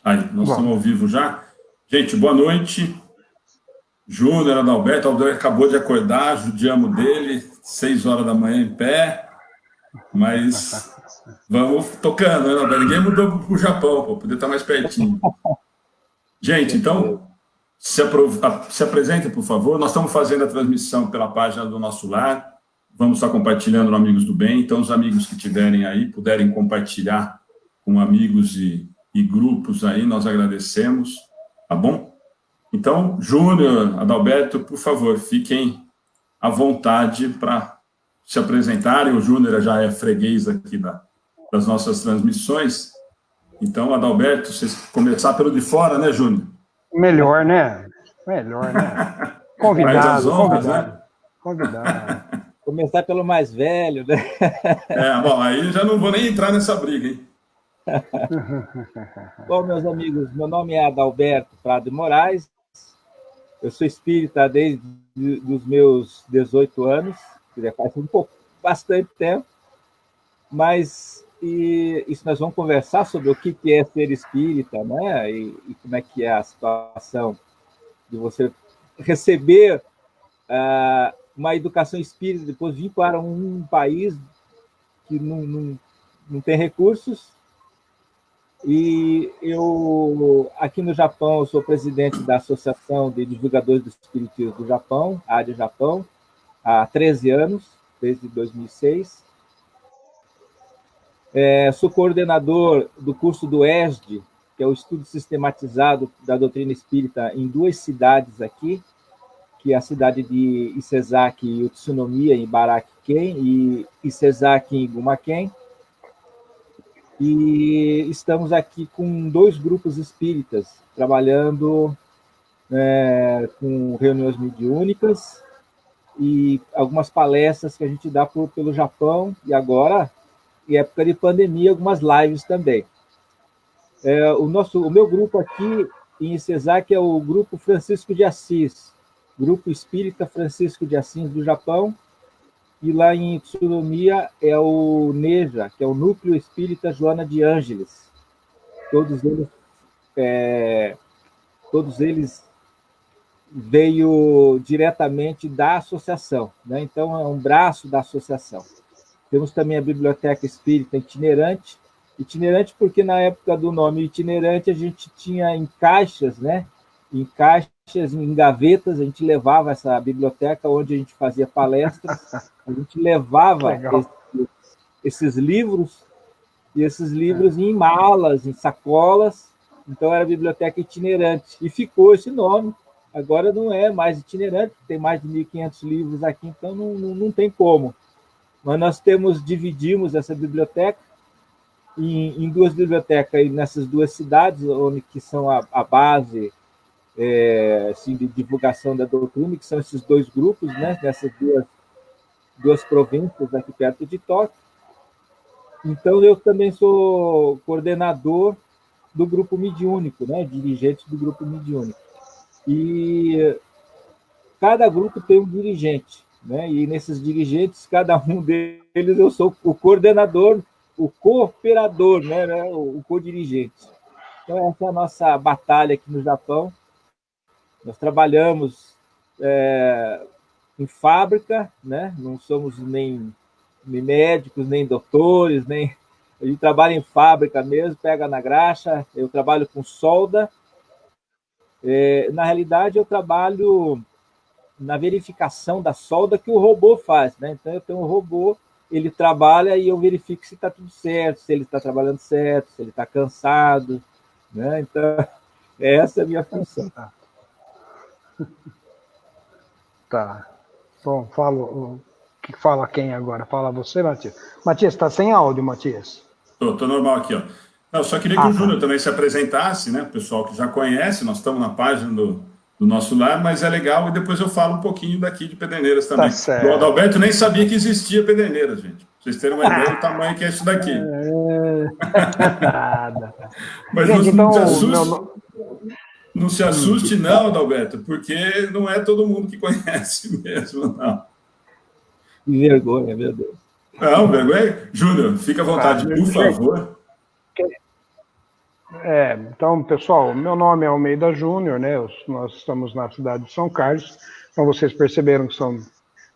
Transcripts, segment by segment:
Aí, nós estamos ao vivo já. Gente, boa noite. Júnior, Adalberto. Adalberto acabou de acordar, judiamos dele, 6 horas da manhã em pé. Mas vamos tocando, né, Adalberto? Ninguém mudou para o Japão, para poder estar mais pertinho. Gente, então, se apresentem, por favor. Nós estamos fazendo a transmissão pela página do Nosso Lar. Vamos estar compartilhando no Amigos do Bem. Então, os amigos que tiverem aí, puderem compartilhar com amigos e grupos aí, nós agradecemos, tá bom? Então, Júnior, Adalberto, por favor, fiquem à vontade para se apresentarem. O Júnior já é freguês aqui das nossas transmissões. Então, Adalberto, vocês começar pelo de fora, né, Júnior? Melhor, né? Melhor, né? Convidado, convidado. Começar pelo mais velho, né? Bom, aí já não vou nem entrar nessa briga, hein? Bom, meus amigos, meu nome é Adalberto Prado de Moraes, eu sou espírita desde os meus 18 anos, faz bastante tempo, mas isso nós vamos conversar sobre o que é ser espírita, né? E como é que é a situação de você receber uma educação espírita, depois vir para um país que não tem recursos. E eu, aqui no Japão, eu sou presidente da Associação de Divulgadores do Espiritismo do Japão, ADA Japão, há 13 anos, desde 2006. Sou coordenador do curso do ESD, que é o Estudo Sistematizado da Doutrina Espírita, em 2 cidades aqui, que é a cidade de Isezaki e Utsunomiya, em Ibaraki-ken, e Isezaki, em Gumaken. E estamos aqui com 2 grupos espíritas, trabalhando com reuniões mediúnicas e algumas palestras que a gente dá pelo Japão, e agora, em época de pandemia, algumas lives também. O meu grupo aqui em Isezaki é o Grupo Francisco de Assis, Grupo Espírita Francisco de Assis do Japão, e lá em Utsunomiya é o NEJA, que é o Núcleo Espírita Joana de Ângeles. Todos eles veio diretamente da associação, né? Então é um braço da associação. Temos também a Biblioteca Espírita itinerante porque na época do nome itinerante a gente tinha em caixas, né? Em caixas, em gavetas, a gente levava essa biblioteca onde a gente fazia palestras, a gente levava esses livros, e esses livros em malas, em sacolas, então era biblioteca itinerante, e ficou esse nome. Agora não é mais itinerante, tem mais de 1.500 livros aqui, então não tem como. Mas nós dividimos essa biblioteca em 2 bibliotecas, e nessas 2 cidades, que são a base assim, de divulgação da doutrina, que são esses 2 grupos, né, nessas duas províncias aqui perto de Tóquio. Então, eu também sou coordenador do grupo mediúnico, né, dirigente do grupo mediúnico. E cada grupo tem um dirigente, né, e nesses dirigentes, cada um deles, eu sou o coordenador, o cooperador, né, o co-dirigente. Então, essa é a nossa batalha aqui no Japão. Nós trabalhamos em fábrica, né? Não somos nem médicos, nem doutores, a gente trabalha em fábrica mesmo, pega na graxa. Eu trabalho com solda. Na realidade, eu trabalho na verificação da solda que o robô faz, né? Então, eu tenho um robô, ele trabalha e eu verifico se está tudo certo, se ele está trabalhando certo, se ele está cansado, né? Então, essa é a minha função. Tá. Bom, fala quem agora? Fala você, Matias. Matias, está sem áudio, Matias. Tô normal aqui, ó. Eu só queria que o Júnior também se apresentasse, né? O pessoal que já conhece, nós estamos na página do Nosso Lar, mas é legal, e depois eu falo um pouquinho daqui de Pederneiras também. Tá certo. O Adalberto nem sabia que existia Pederneiras, gente. Pra vocês terem uma ideia do tamanho que é isso daqui. Nada. Mas gente, não se então, assuste. Não se assuste, não, Adalberto, porque não é todo mundo que conhece mesmo, não. Que vergonha, meu Deus. Não, vergonha. Júnior, fica à vontade, por favor. Então, pessoal, meu nome é Almeida Júnior, né? Nós estamos na cidade de São Carlos. Então, vocês perceberam que são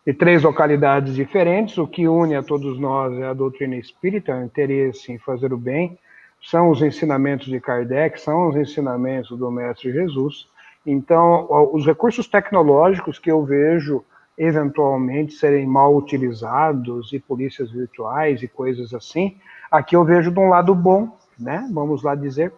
de 3 localidades diferentes. O que une a todos nós é a doutrina espírita, o interesse em fazer o bem. São os ensinamentos de Kardec, são os ensinamentos do Mestre Jesus. Então, os recursos tecnológicos que eu vejo eventualmente serem mal utilizados, e polícias virtuais e coisas assim, aqui eu vejo de um lado bom, né? Vamos lá dizer.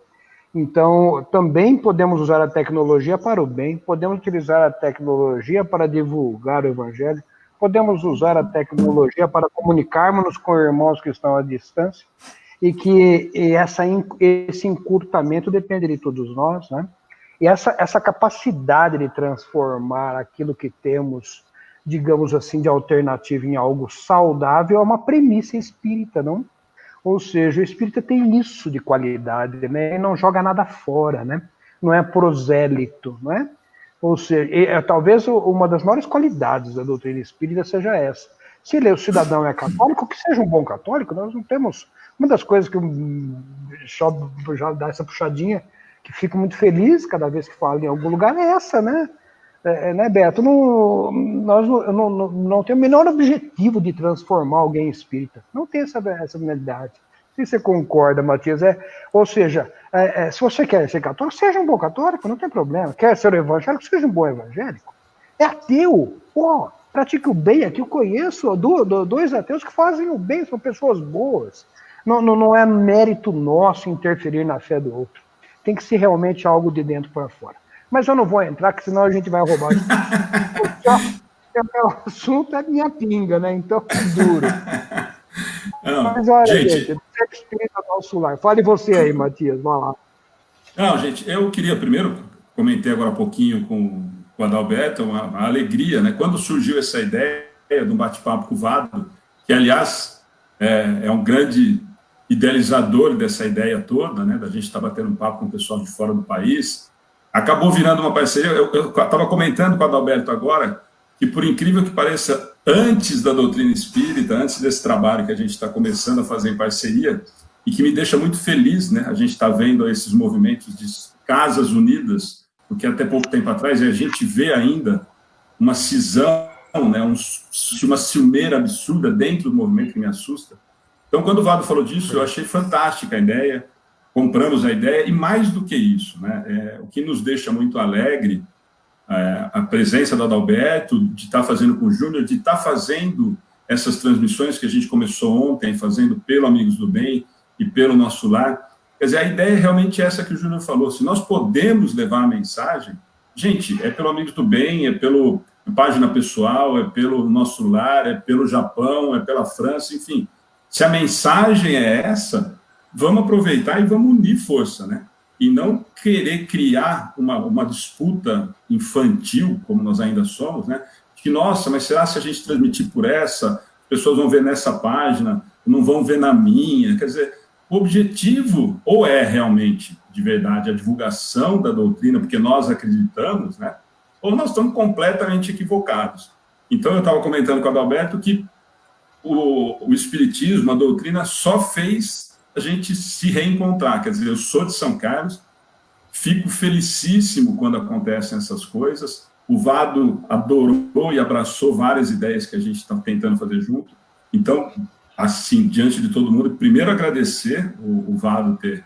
Então, também podemos usar a tecnologia para o bem, podemos utilizar a tecnologia para divulgar o Evangelho, podemos usar a tecnologia para comunicarmos com irmãos que estão à distância, e que esse encurtamento depende de todos nós, né? E essa capacidade de transformar aquilo que temos, digamos assim, de alternativa em algo saudável é uma premissa espírita, não? Ou seja, o espírita tem isso de qualidade, né? E não joga nada fora, né? Não é prosélito, não é? Ou seja, talvez uma das maiores qualidades da doutrina espírita seja essa. Se o cidadão é católico, que seja um bom católico. Nós não temos... Uma das coisas que eu já dá essa puxadinha, que fico muito feliz cada vez que falo em algum lugar, é essa, né? Né, Beto? Nós não temos o menor objetivo de transformar alguém em espírita. Não tem essa finalidade. Se você concorda, Matias, ou seja, se você quer ser católico, seja um bom católico, não tem problema. Quer ser evangélico, seja um bom evangélico. É ateu, pratique o bem. Aqui eu conheço 2 ateus que fazem o bem, são pessoas boas. Não é mérito nosso interferir na fé do outro. Tem que ser realmente algo de dentro para fora. Mas eu não vou entrar, porque senão a gente vai roubar. O assunto é minha pinga, né? Então é duro. Não, mas olha, gente, espírita nosso lar. Fale você aí, Matias, vai lá. Não, gente, eu queria primeiro, comentei agora há pouquinho com o Adalberto, uma alegria, né? Quando surgiu essa ideia de um bate-papo com o Vado, que, aliás, é um grande idealizador dessa ideia toda, né? Da gente estar batendo um papo com o pessoal de fora do país, acabou virando uma parceria. Eu estava comentando com o Adalberto agora que, por incrível que pareça, antes da doutrina espírita, antes desse trabalho que a gente está começando a fazer em parceria, e que me deixa muito feliz, né? A gente está vendo esses movimentos de casas unidas, porque até pouco tempo atrás a gente vê ainda uma cisão, né? Uma ciumeira absurda dentro do movimento que me assusta. Então, quando o Vado falou disso, eu achei fantástica a ideia, compramos a ideia, e mais do que isso, né? O que nos deixa muito alegre, a presença do Adalberto, de estar fazendo com o Júnior, de estar fazendo essas transmissões que a gente começou ontem, fazendo pelo Amigos do Bem e pelo Nosso Lar. Quer dizer, a ideia é realmente essa que o Júnior falou. Se nós podemos levar a mensagem, gente, é pelo Amigos do Bem, é pela página pessoal, é pelo Nosso Lar, é pelo Japão, é pela França, enfim. Se a mensagem é essa, vamos aproveitar e vamos unir força, né? E não querer criar uma disputa infantil, como nós ainda somos, né? Que, nossa, mas será se a gente transmitir por essa, as pessoas vão ver nessa página, não vão ver na minha? Quer dizer, o objetivo, ou é realmente, de verdade, a divulgação da doutrina, porque nós acreditamos, né? Ou nós estamos completamente equivocados. Então, eu estava comentando com o Adalberto que o Espiritismo, a doutrina, só fez a gente se reencontrar. Quer dizer, eu sou de São Carlos, fico felicíssimo quando acontecem essas coisas. O Vado adorou e abraçou várias ideias que a gente está tentando fazer junto. Então, assim, diante de todo mundo, primeiro agradecer o Vado ter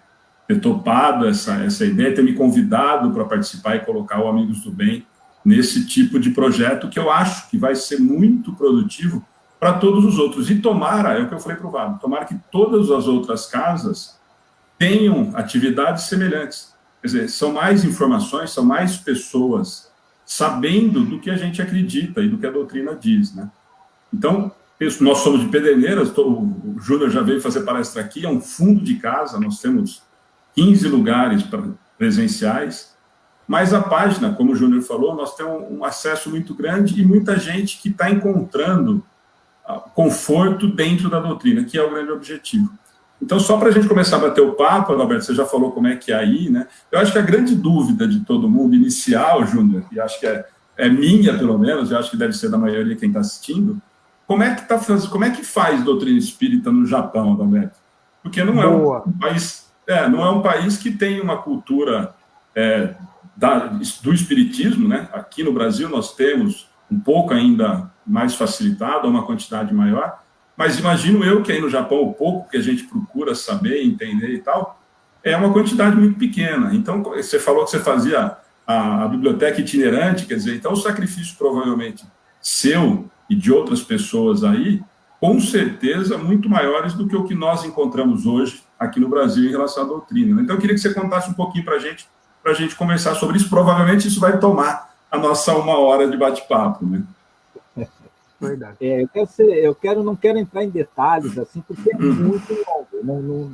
topado essa ideia, ter me convidado para participar e colocar o Amigos do Bem nesse tipo de projeto que eu acho que vai ser muito produtivo para todos os outros. E tomara, é o que eu falei para o Vado, tomara que todas as outras casas tenham atividades semelhantes. Quer dizer, são mais informações, são mais pessoas sabendo do que a gente acredita e do que a doutrina diz, né? Então, nós somos de Pederneiras, o Júnior já veio fazer palestra aqui, é um fundo de casa, nós temos 15 lugares presenciais, mas a página, como o Júnior falou, nós temos um acesso muito grande e muita gente que está encontrando conforto dentro da doutrina, que é o grande objetivo. Então, só para a gente começar a bater o papo, Alberto, você já falou como é que é aí, né? Eu acho que a grande dúvida de todo mundo, inicial, Júnior, e acho que é minha, pelo menos, eu acho que deve ser da maioria quem está assistindo, como é que faz doutrina espírita no Japão, Alberto? Porque não é um país não é um país que tem uma cultura do espiritismo, né? Aqui no Brasil nós temos um pouco ainda mais facilitado, uma quantidade maior, mas imagino eu que aí no Japão o pouco que a gente procura saber, entender e tal, é uma quantidade muito pequena. Então, você falou que você fazia a biblioteca itinerante, quer dizer, então o sacrifício provavelmente seu e de outras pessoas aí, com certeza muito maiores do que o que nós encontramos hoje aqui no Brasil em relação à doutrina, né? Então, eu queria que você contasse um pouquinho para a gente conversar sobre isso. Provavelmente isso vai tomar a nossa 1 hora de bate-papo, né? Verdade. Não quero entrar em detalhes, assim, porque é muito longo. Não,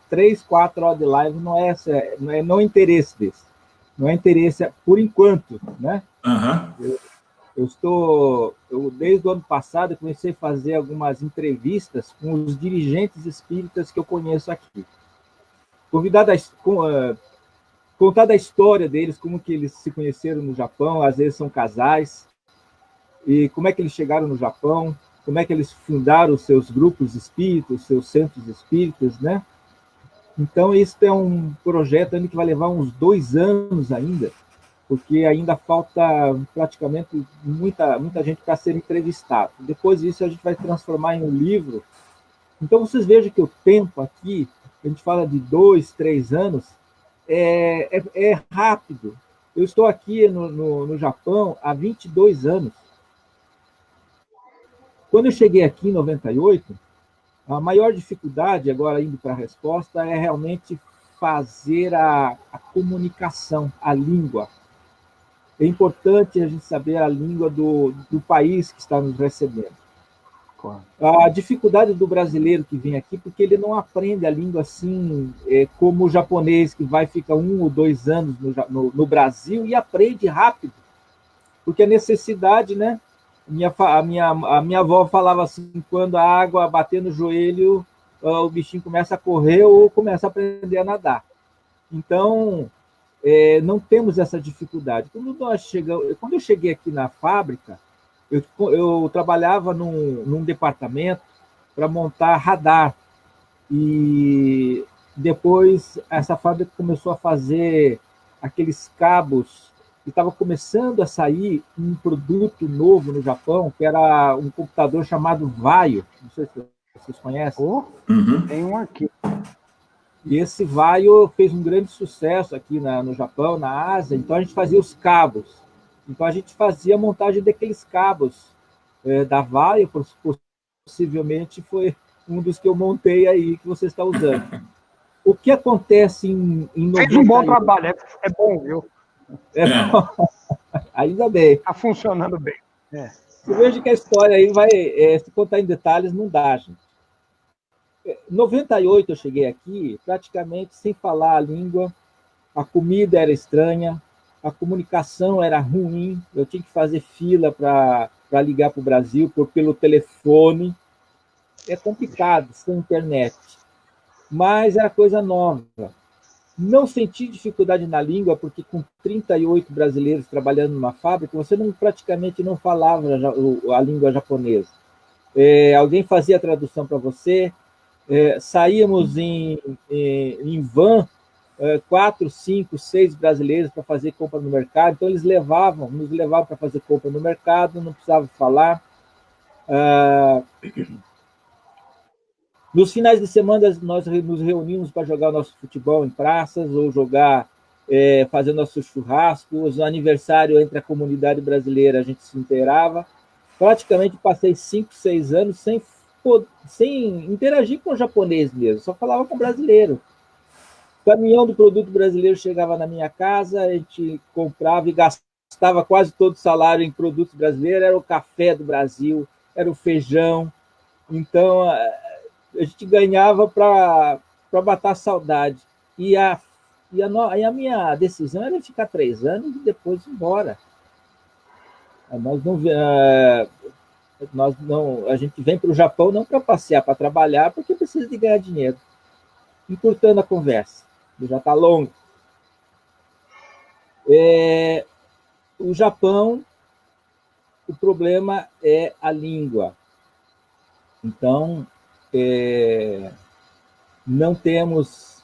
3, 4 horas de live não é interesse desse. Não é interesse, por enquanto, né? Uhum. Desde o ano passado, eu comecei a fazer algumas entrevistas com os dirigentes espíritas que eu conheço aqui. Contar da história deles, como que eles se conheceram no Japão, às vezes são casais, e como é que eles chegaram no Japão, como é que eles fundaram os seus grupos espíritas, seus centros espíritas, né? Então, isso é um projeto ainda que vai levar uns 2 anos ainda, porque ainda falta praticamente muita gente para ser entrevistada. Depois disso, a gente vai transformar em um livro. Então, vocês vejam que o tempo aqui, a gente fala de 2, 3 anos, é rápido. Eu estou aqui no Japão há 22 anos. Quando eu cheguei aqui em 98, a maior dificuldade, agora indo para a resposta, é realmente fazer a comunicação, a língua. É importante a gente saber a língua do país que está nos recebendo. Claro. A dificuldade do brasileiro que vem aqui, porque ele não aprende a língua assim, como o japonês, que vai ficar 1 ou 2 anos no Brasil e aprende rápido. Porque a necessidade, né? A minha avó falava assim, quando a água bater no joelho, o bichinho começa a correr ou começa a aprender a nadar. Então, não temos essa dificuldade. Quando eu cheguei aqui na fábrica, eu trabalhava num departamento para montar radar. E depois essa fábrica começou a fazer aqueles cabos, e estava começando a sair um produto novo no Japão, que era um computador chamado Vaio. Não sei se vocês conhecem. Tem um aqui. E esse Vaio fez um grande sucesso aqui no Japão, na Ásia. Então a gente fazia os cabos. Então a gente fazia a montagem daqueles cabos da Vaio, possivelmente foi um dos que eu montei aí, que você está usando. O que acontece em 98... Fez um bom trabalho, é bom, viu? Ainda bem. Está funcionando bem. Você veja que a história aí vai... se contar em detalhes, não dá, gente. Em 98 eu cheguei aqui, praticamente sem falar a língua, a comida era estranha, a comunicação era ruim, eu tinha que fazer fila para ligar para o Brasil pelo telefone. É complicado, sem internet. Mas era coisa nova. Não senti dificuldade na língua, porque com 38 brasileiros trabalhando numa fábrica, você praticamente não falava a língua japonesa. Alguém fazia a tradução para você, saíamos em van, 4, 5, 6 brasileiros para fazer compra no mercado, então eles nos levavam para fazer compra no mercado, não precisava falar. Nos finais de semana, nós nos reunimos para jogar nosso futebol em praças, ou fazer nossos churrascos, o aniversário entre a comunidade brasileira, a gente se inteirava. Praticamente passei 5, 6 anos sem interagir com o japonês mesmo, só falava com o brasileiro. O caminhão do produto brasileiro chegava na minha casa, a gente comprava e gastava quase todo o salário em produtos brasileiros, era o café do Brasil, era o feijão. Então, a gente ganhava para matar a saudade. E a minha decisão era ficar 3 anos e depois ir embora. A gente vem para o Japão não para passear, para trabalhar, porque precisa de ganhar dinheiro. Encurtando a conversa, já está longo. O Japão, o problema é a língua. Então, não temos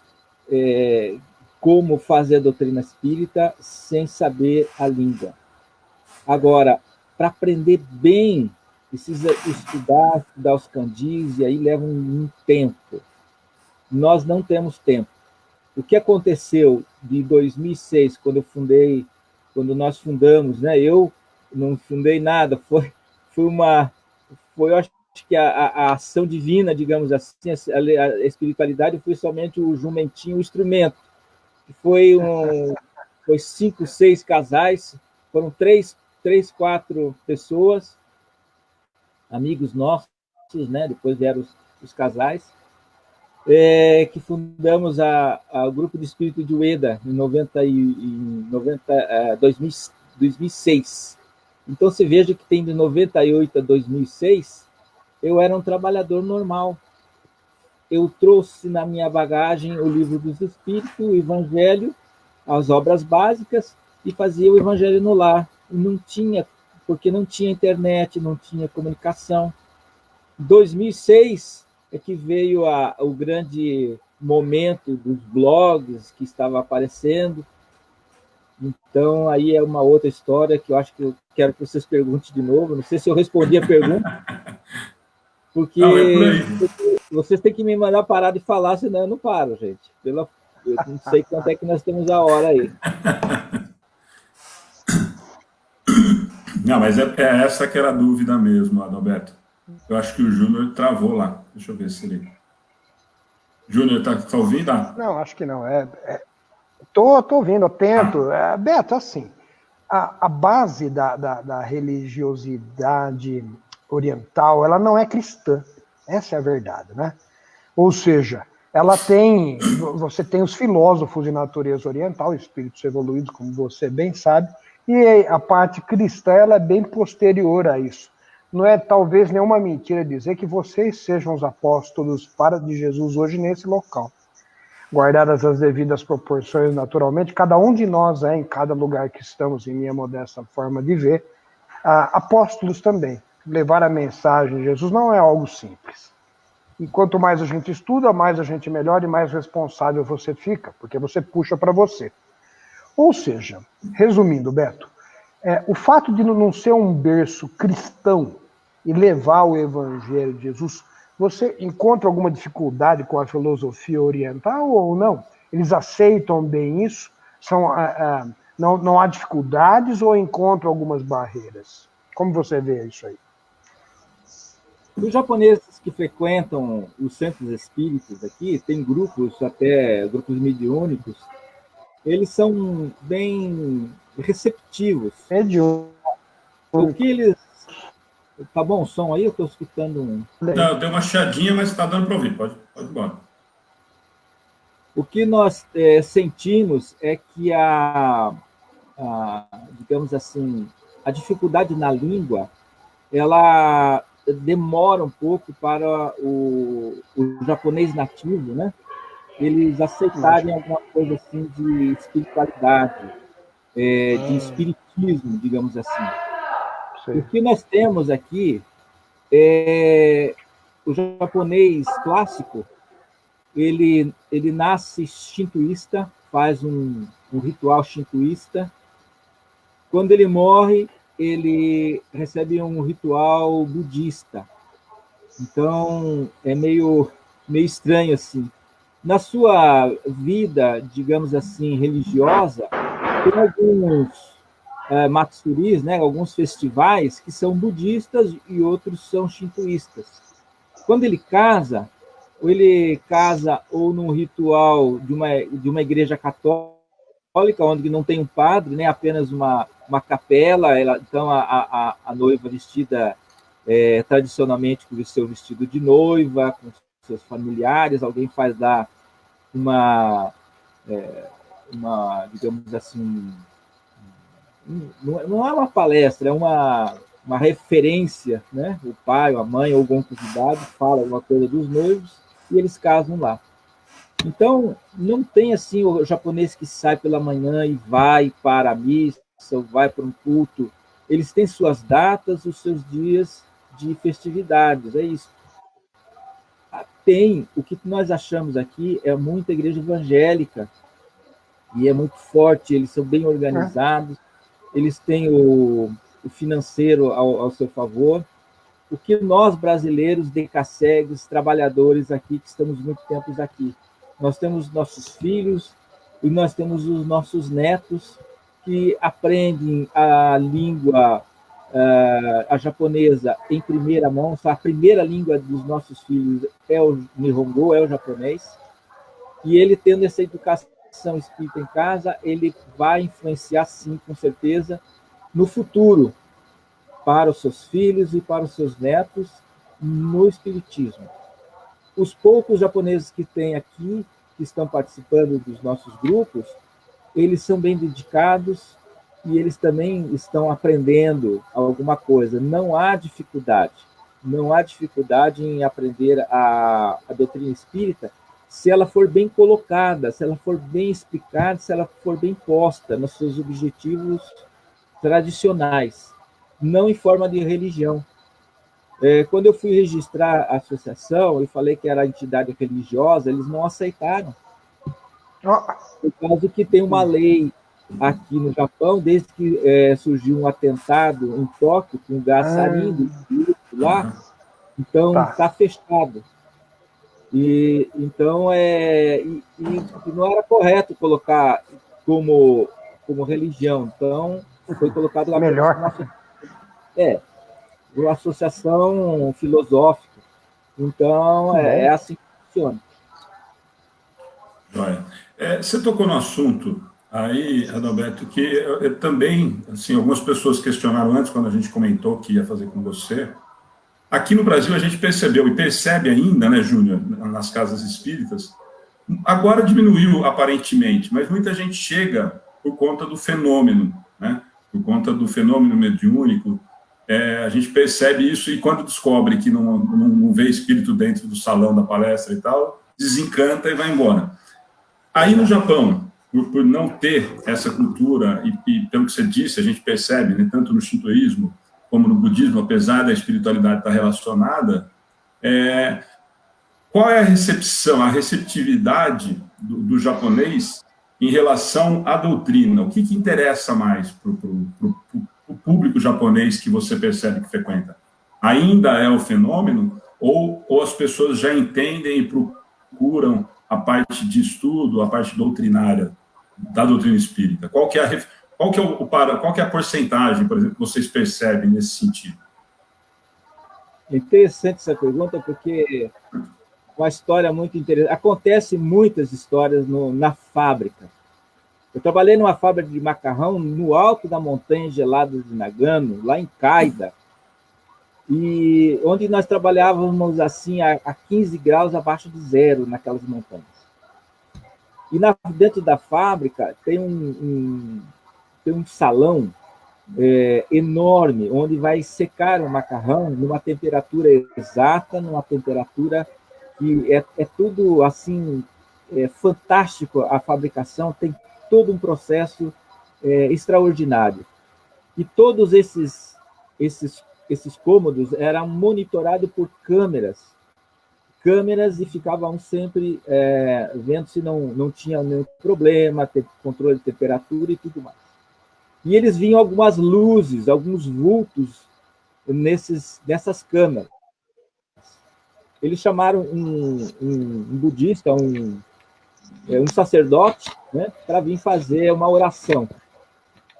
como fazer a doutrina espírita sem saber a língua. Agora, para aprender bem, precisa estudar os candis, e aí leva um tempo. Nós não temos tempo. O que aconteceu de 2006, quando nós fundamos, né? Eu não fundei nada, foi eu acho que a ação divina, digamos assim, a espiritualidade foi somente o jumentinho, o instrumento. Foi 5, 6 casais, foram 3, 4 pessoas, amigos nossos, né? Depois vieram os casais, que fundamos o Grupo de Espírito de Ueda em 2006. Então, você veja que tem de 98 a 2006, eu era um trabalhador normal. Eu trouxe na minha bagagem o Livro dos Espíritos, o Evangelho, as obras básicas, e fazia o Evangelho no lar. Porque não tinha internet, não tinha comunicação. Em 2006 é que veio o grande momento dos blogs que estava aparecendo. Então, aí é uma outra história que eu acho que eu quero que vocês perguntem de novo. Não sei se eu respondi a pergunta, porque não, é por aí. Vocês têm que me mandar parar de falar, senão eu não paro, gente. Eu não sei quanto é que nós temos a hora aí. Não, mas é essa que era a dúvida mesmo, Adalberto. Eu acho que o Júnior travou lá. Deixa eu ver se ele... Júnior, tá ouvindo? Não, acho que não. Tô ouvindo, atento. Beto, assim, a base da religiosidade oriental, ela não é cristã. Essa é a verdade, né? Ou seja, você tem os filósofos de natureza oriental, espíritos evoluídos, como você bem sabe, e a parte cristã, ela é bem posterior a isso. Não é talvez nenhuma mentira dizer que vocês sejam os apóstolos de Jesus hoje nesse local. Guardadas as devidas proporções, naturalmente, cada um de nós em cada lugar que estamos, em minha modesta forma de ver, apóstolos também. Levar a mensagem de Jesus não é algo simples. E quanto mais a gente estuda, mais a gente melhora e mais responsável você fica, porque você puxa para você. Ou seja, resumindo, Beto, o fato de não ser um berço cristão e levar o evangelho de Jesus, você encontra alguma dificuldade com a filosofia oriental ou não? Eles aceitam bem isso? Não há dificuldades ou encontram algumas barreiras? Como você vê isso aí? Os japoneses que frequentam os centros espíritas aqui, tem grupos, até grupos mediúnicos, eles são bem receptivos. O que eles... Tá bom o som aí? Eu estou escutando um... Não, deu uma chiadinha, mas está dando para ouvir. Pode ir embora. O que nós sentimos é que digamos assim, a dificuldade na língua, ela demora um pouco para o japonês nativo, né? Eles aceitarem alguma coisa assim de espiritualidade, de espiritismo, digamos assim. Sim. O que nós temos aqui é o japonês clássico, ele nasce shintoísta, faz um ritual shintoísta. Quando ele morre, ele recebe um ritual budista. Então, é meio estranho, assim. Na sua vida, digamos assim, religiosa, tem alguns matsuris, né, alguns festivais que são budistas e outros são shintoístas. Quando ele casa ou num ritual de uma igreja católica, onde não tem um padre, né, apenas uma capela. Então, a noiva vestida tradicionalmente com o seu vestido de noiva, com seus familiares, alguém faz dar uma digamos assim, não é uma palestra, é uma referência, né? O pai, ou a mãe, ou algum convidado fala alguma coisa dos noivos e eles casam lá. Então, não tem assim o japonês que sai pela manhã e vai para a missa, ou vai para um culto. Eles têm suas datas, os seus dias de festividades, é isso. o que nós achamos aqui é muita igreja evangélica, e é muito forte, eles são bem organizados, eles têm o financeiro ao seu favor. O que nós, brasileiros, decassegues, trabalhadores aqui, que estamos muito tempos aqui, nós temos nossos filhos e nós temos os nossos netos que aprendem a língua, a japonesa, em primeira mão. A primeira língua dos nossos filhos é o Nihongo, é o japonês, e ele, tendo essa educação espírita em casa, ele vai influenciar, sim, com certeza, no futuro, para os seus filhos e para os seus netos, no espiritismo. Os poucos japoneses que tem aqui, que estão participando dos nossos grupos, eles são bem dedicados e eles também estão aprendendo alguma coisa. Não há dificuldade em aprender a doutrina espírita, se ela for bem colocada, se ela for bem explicada, se ela for bem posta nos seus objetivos tradicionais, não em forma de religião. Quando eu fui registrar a associação, eu falei que era entidade religiosa, eles não aceitaram. Por causa que tem uma lei aqui no Japão, desde que surgiu um atentado em Tóquio, com gás sarin lá, então está fechado. Então, não era correto colocar como religião, então foi colocado lá. Melhor. Uma associação filosófica. Então, é assim que funciona. Olha, você tocou no assunto aí, Adalberto, que eu também, assim, algumas pessoas questionaram antes, quando a gente comentou que ia fazer com você. Aqui no Brasil a gente percebeu, e percebe ainda, né, Júnior, nas casas espíritas, agora diminuiu aparentemente, mas muita gente chega por conta do fenômeno, né, por conta do fenômeno mediúnico. A gente percebe isso, e quando descobre que não vê espírito dentro do salão da palestra e tal, desencanta e vai embora. Aí no Japão, por não ter essa cultura, e pelo que você disse, a gente percebe, né, tanto no shintoísmo como no budismo, apesar da espiritualidade estar relacionada, qual é a recepção, a receptividade do japonês em relação à doutrina? O que interessa mais para o público japonês que você percebe que frequenta? Ainda é o fenômeno, ou as pessoas já entendem e procuram a parte de estudo, a parte doutrinária da doutrina espírita? Qual que é a porcentagem, por exemplo, que vocês percebem nesse sentido? Interessante essa pergunta, porque uma história muito interessante. Acontece muitas histórias na fábrica. Eu trabalhei numa fábrica de macarrão no alto da montanha gelada de Nagano, lá em Kaida, e onde nós trabalhávamos assim a 15 graus abaixo de zero naquelas montanhas. E dentro da fábrica tem um salão enorme, onde vai secar o macarrão numa temperatura exata, numa temperatura que é tudo assim, fantástico. A fabricação tem todo um processo extraordinário. E todos esses cômodos eram monitorados por câmeras, e ficavam sempre vendo se não tinha nenhum problema, controle de temperatura e tudo mais. E eles viam algumas luzes, alguns vultos nessas câmeras. Eles chamaram um budista, um sacerdote, né, para vir fazer uma oração.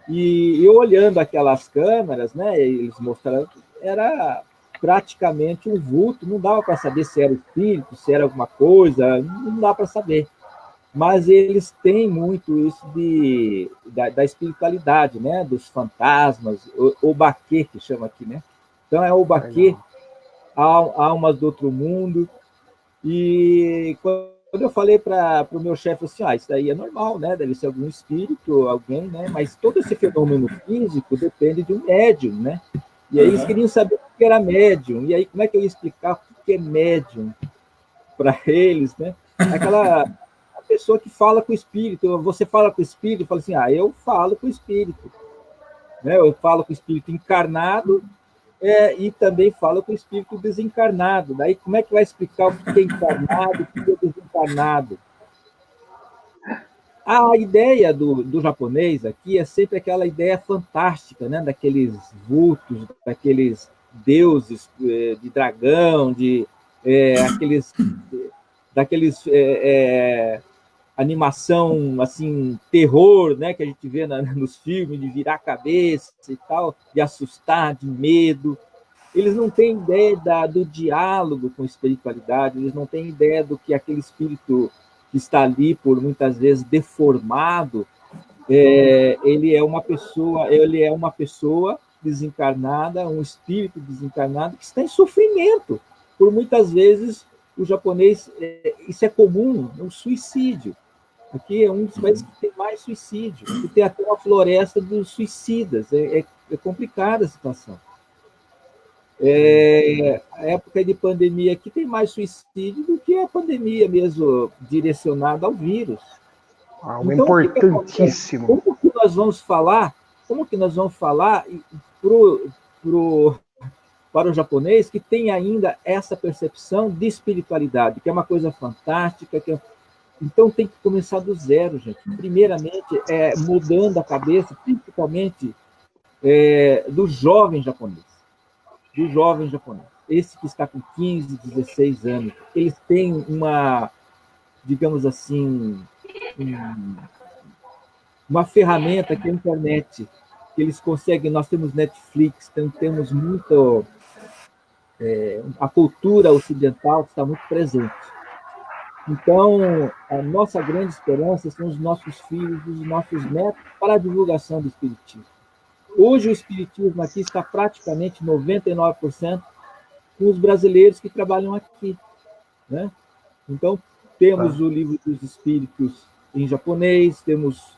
E eu olhando aquelas câmeras, né, eles mostraram que era praticamente um vulto, não dava para saber se era espírito, se era alguma coisa, não dá para saber. Mas eles têm muito isso da espiritualidade, né, dos fantasmas, o baque, que chama aqui, né? Então é o baque, almas do outro mundo. E quando eu falei para o meu chefe assim, isso daí é normal, né? Deve ser algum espírito, alguém, né? Mas todo esse fenômeno físico depende de um médium, né? E aí eles queriam saber o que era médium. E aí como é que eu ia explicar o que é médium para eles, né? Aquela pessoa que fala com o espírito. Você fala com o espírito? Fala assim, eu falo com o espírito, né? Eu falo com o espírito encarnado, E também fala com o espírito desencarnado. Daí, como é que vai explicar o que é encarnado e o que é desencarnado? A ideia do japonês aqui é sempre aquela ideia fantástica, né? Daqueles vultos, daqueles deuses de dragão, daqueles animação assim, terror, né? Que a gente vê nos filmes, de virar a cabeça e tal, de assustar, de medo. Eles não têm ideia do diálogo com a espiritualidade, eles não têm ideia do que aquele espírito que está ali, por muitas vezes deformado, ele é uma pessoa desencarnada, um espírito desencarnado que está em sofrimento. Por muitas vezes, o japonês, isso é comum, é um suicídio. Aqui é um dos países que tem mais suicídio, que tem até uma floresta dos suicidas. É complicada a situação. A época de pandemia aqui tem mais suicídio do que a pandemia mesmo direcionada ao vírus. Algo então, importantíssimo. Como que nós vamos falar para o japonês que tem ainda essa percepção de espiritualidade, que é uma coisa fantástica, então tem que começar do zero, gente. Primeiramente, mudando a cabeça, principalmente do jovem japonês. Esse que está com 15, 16 anos, eles têm uma, digamos assim, uma ferramenta que é a internet, que eles conseguem, nós temos Netflix, temos muito, a cultura ocidental está muito presente. Então, a nossa grande esperança são os nossos filhos, os nossos netos, para a divulgação do espiritismo. Hoje o espiritismo aqui está praticamente 99% com os brasileiros que trabalham aqui, né? Então, temos o Livro dos Espíritos em japonês, temos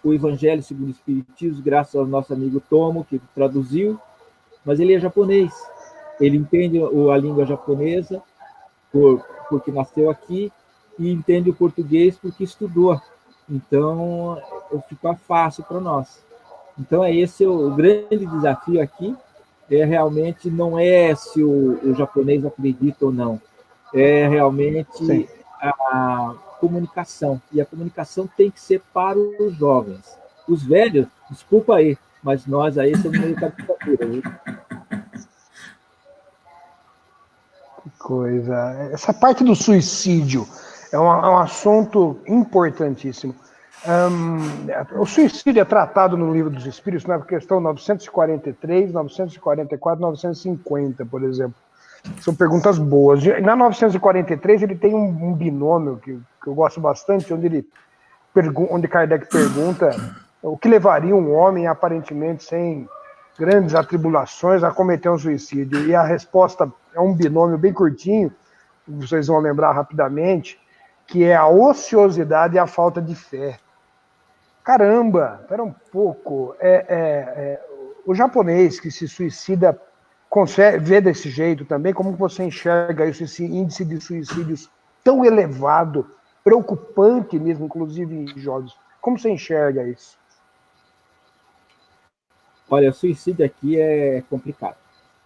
o Evangelho segundo o Espiritismo, graças ao nosso amigo Tomo, que traduziu, mas ele é japonês. Ele entende a língua japonesa, porque nasceu aqui, e entende o português porque estudou. Então, fica fácil para nós. Então, esse é o grande desafio aqui, realmente não é se o japonês acredita ou não, é realmente a comunicação, e a comunicação tem que ser para os jovens. Os velhos, desculpa aí, mas nós aí somos meio capitatura. Que coisa. Essa parte do suicídio é um assunto importantíssimo. O suicídio é tratado no Livro dos Espíritos na questão 943, 944, 950, por exemplo. São perguntas boas. Na 943, ele tem um binômio que eu gosto bastante, onde Kardec pergunta o que levaria um homem, aparentemente sem grandes atribulações, a cometer um suicídio. E a resposta é um binômio bem curtinho, vocês vão lembrar rapidamente, que é a ociosidade e a falta de fé. Caramba, espera um pouco. O japonês que se suicida vê desse jeito também? Como você enxerga isso, esse índice de suicídios tão elevado, preocupante mesmo, inclusive em jovens? Como você enxerga isso? Olha, o suicídio aqui é complicado.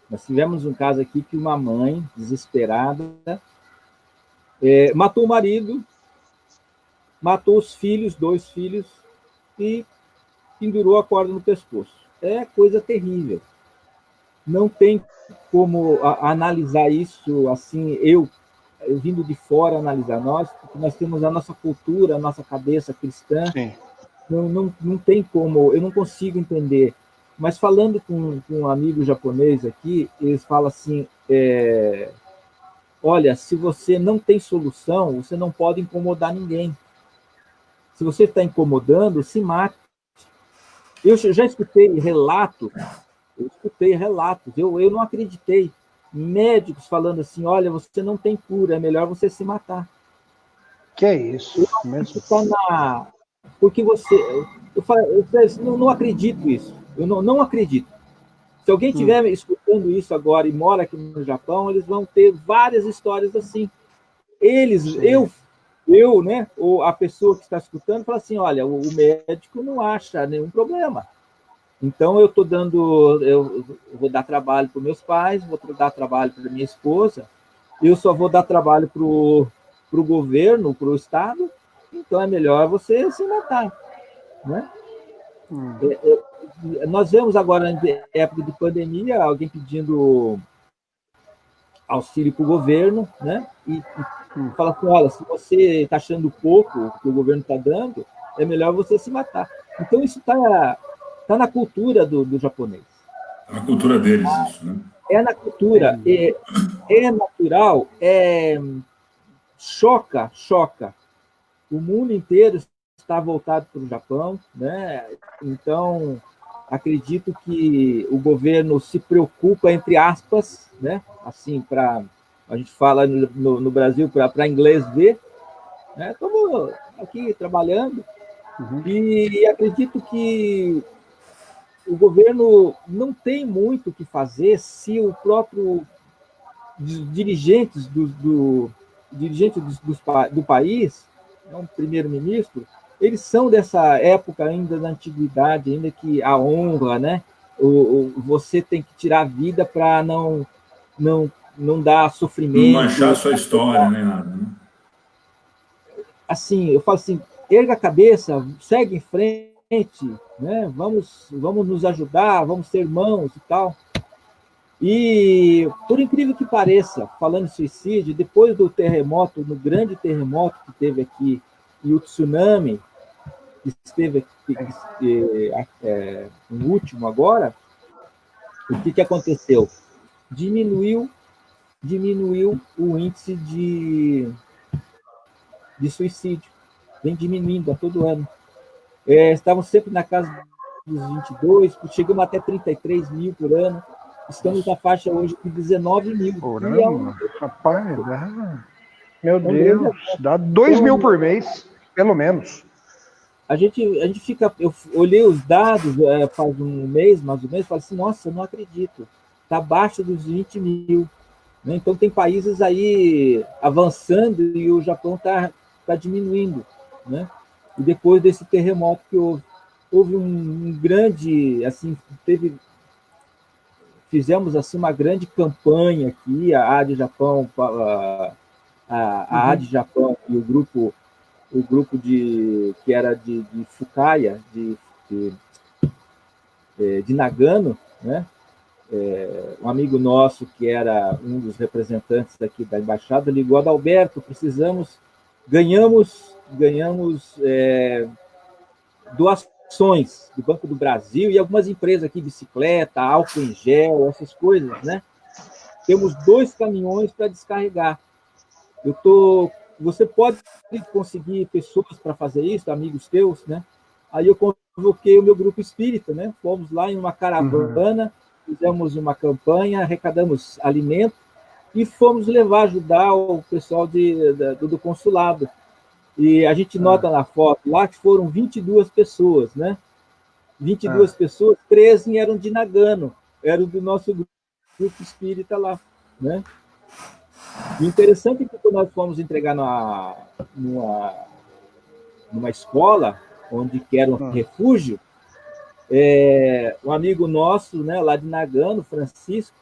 Nós tivemos um caso aqui que uma mãe, desesperada, matou o marido, matou os filhos, 2 filhos, e pendurou a corda no pescoço. É coisa terrível. Não tem como analisar isso assim, eu vindo de fora analisar nós, porque nós temos a nossa cultura, a nossa cabeça cristã. Sim. Não tem como, eu não consigo entender. Mas falando com um amigo japonês aqui, eles falam assim, olha, se você não tem solução, você não pode incomodar ninguém. Se você está incomodando, se mate. Eu já escutei relatos, eu não acreditei. Médicos falando assim, olha, você não tem cura, é melhor você se matar. Que é isso? Porque eu não acredito isso. Eu não acredito. Se alguém estiver escutando isso agora e mora aqui no Japão, eles vão ter várias histórias assim. Né, ou a pessoa que está escutando, fala assim, olha, o médico não acha nenhum problema. Então, eu vou dar trabalho para os meus pais, vou dar trabalho para minha esposa, eu só vou dar trabalho para o governo, para o Estado, então é melhor você se matar, né? Nós vemos agora, em época de pandemia, alguém pedindo auxílio para o governo, né? E fala assim, olha, se você está achando pouco que o governo está dando, é melhor você se matar. Então, isso está na cultura do japonês. É a cultura deles, isso, né? É na cultura, é natural, choca. O mundo inteiro está voltado para o Japão, né? Então, acredito que o governo se preocupa, entre aspas, né? Assim, a gente fala no Brasil, para inglês ver, né? Estamos aqui trabalhando, e acredito que o governo não tem muito o que fazer se o próprio dirigentes do país, um primeiro-ministro, eles são dessa época ainda da antiguidade, ainda que a honra, né? Você tem que tirar a vida para não dar sofrimento. Não manchar a sua história, nem nada, né? Assim, eu falo assim, erga a cabeça, segue em frente, né? Vamos nos ajudar, vamos ser irmãos e tal. E, por incrível que pareça, falando em suicídio, depois do terremoto, no grande terremoto que teve aqui, e o tsunami, que esteve aqui, o último agora, o que aconteceu? Diminuiu o índice de suicídio. Vem diminuindo a todo ano. Estavam sempre na casa dos 22, chegamos até 33 mil por ano. Estamos na faixa hoje de 19 mil. Rapaz, meu Deus, dá 2 mil por mês, pelo menos. A gente fica... Eu olhei os dados faz um mês, mais ou menos, e falei assim, nossa, eu não acredito. Está abaixo dos 20 mil. Né? Então, tem países aí avançando e o Japão está diminuindo. Né? E depois desse terremoto que houve um grande... assim, fizemos assim uma grande campanha aqui, a AD Japão, a AD Japão e o grupo que era de Fukaya, de Nagano, né? Um amigo nosso que era um dos representantes daqui da embaixada ligou: Adalberto, ganhamos doações do Banco do Brasil e algumas empresas aqui, bicicleta, álcool em gel, essas coisas, né? Temos 2 caminhões para descarregar. Você pode conseguir pessoas para fazer isso, amigos teus, né? Aí eu convoquei o meu grupo espírita, né? Fomos lá em uma caravana, fizemos uma campanha, arrecadamos alimento e fomos ajudar o pessoal do consulado. E a gente nota na foto lá que foram 22 pessoas, né? 22 pessoas, 13 eram de Nagano, eram do nosso grupo espírita lá, né? E interessante é que quando nós fomos entregar numa escola, onde que era um refúgio, um amigo nosso, né, lá de Nagano, Francisco,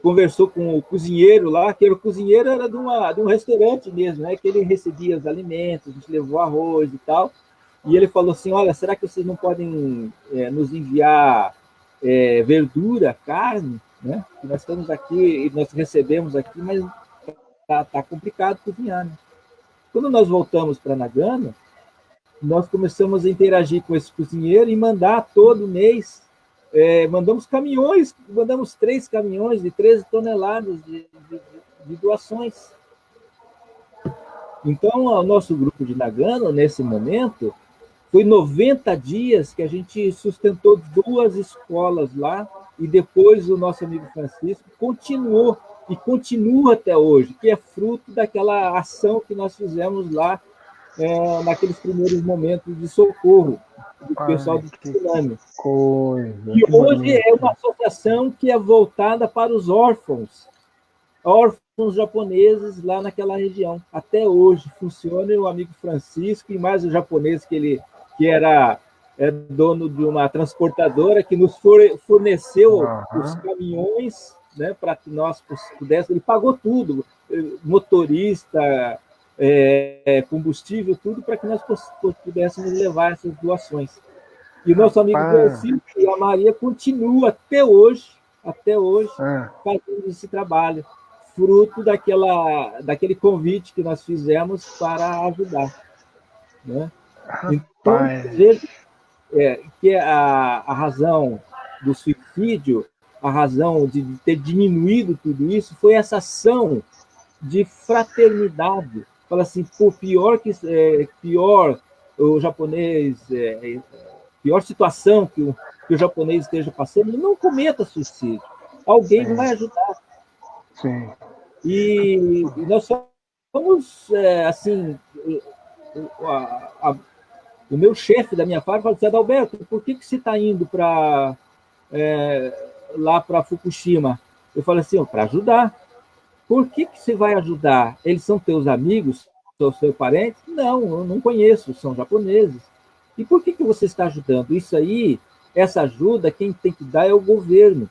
conversou com o cozinheiro lá, que o cozinheiro era de um restaurante mesmo, né, que ele recebia os alimentos, a gente levou arroz e tal, e ele falou assim, olha, será que vocês não podem nos enviar verdura, carne, né? Nós estamos aqui, nós recebemos aqui, mas tá complicado cozinhar, né? Quando nós voltamos para Nagano, nós começamos a interagir com esse cozinheiro e mandar todo mês, mandamos 3 caminhões de 13 toneladas de doações. Então, o nosso grupo de Nagano, nesse momento, foi 90 dias que a gente sustentou 2 escolas lá, e depois o nosso amigo Francisco continuou, e continua até hoje, que é fruto daquela ação que nós fizemos lá naqueles primeiros momentos de socorro do pessoal do tsunami. E hoje é uma associação que é voltada para os órfãos japoneses lá naquela região. Até hoje funciona, e o amigo Francisco e mais o japonês que era é dono de uma transportadora que nos forneceu os caminhões, né, para que nós pudéssemos. Ele pagou tudo, motorista, combustível, tudo, para que nós pudéssemos levar essas doações. E o nosso amigo Francisco e a Maria continua até hoje fazendo esse trabalho, fruto daquele convite que nós fizemos para ajudar. Né? Então, veja que a razão do suicídio, a razão de ter diminuído tudo isso, foi essa ação de fraternidade. Fala assim, pior o japonês, pior situação que o japonês esteja passando, não cometa suicídio. Alguém vai ajudar. Sim. E nós somos, assim, o meu chefe da minha fábrica falou assim, Adalberto, por que você está indo lá para Fukushima? Eu falei assim, para ajudar. Por que você vai ajudar? Eles são teus amigos? São seus parentes? Não, eu não conheço, são japoneses. E por que você está ajudando? Isso aí, essa ajuda, quem tem que dar é o governo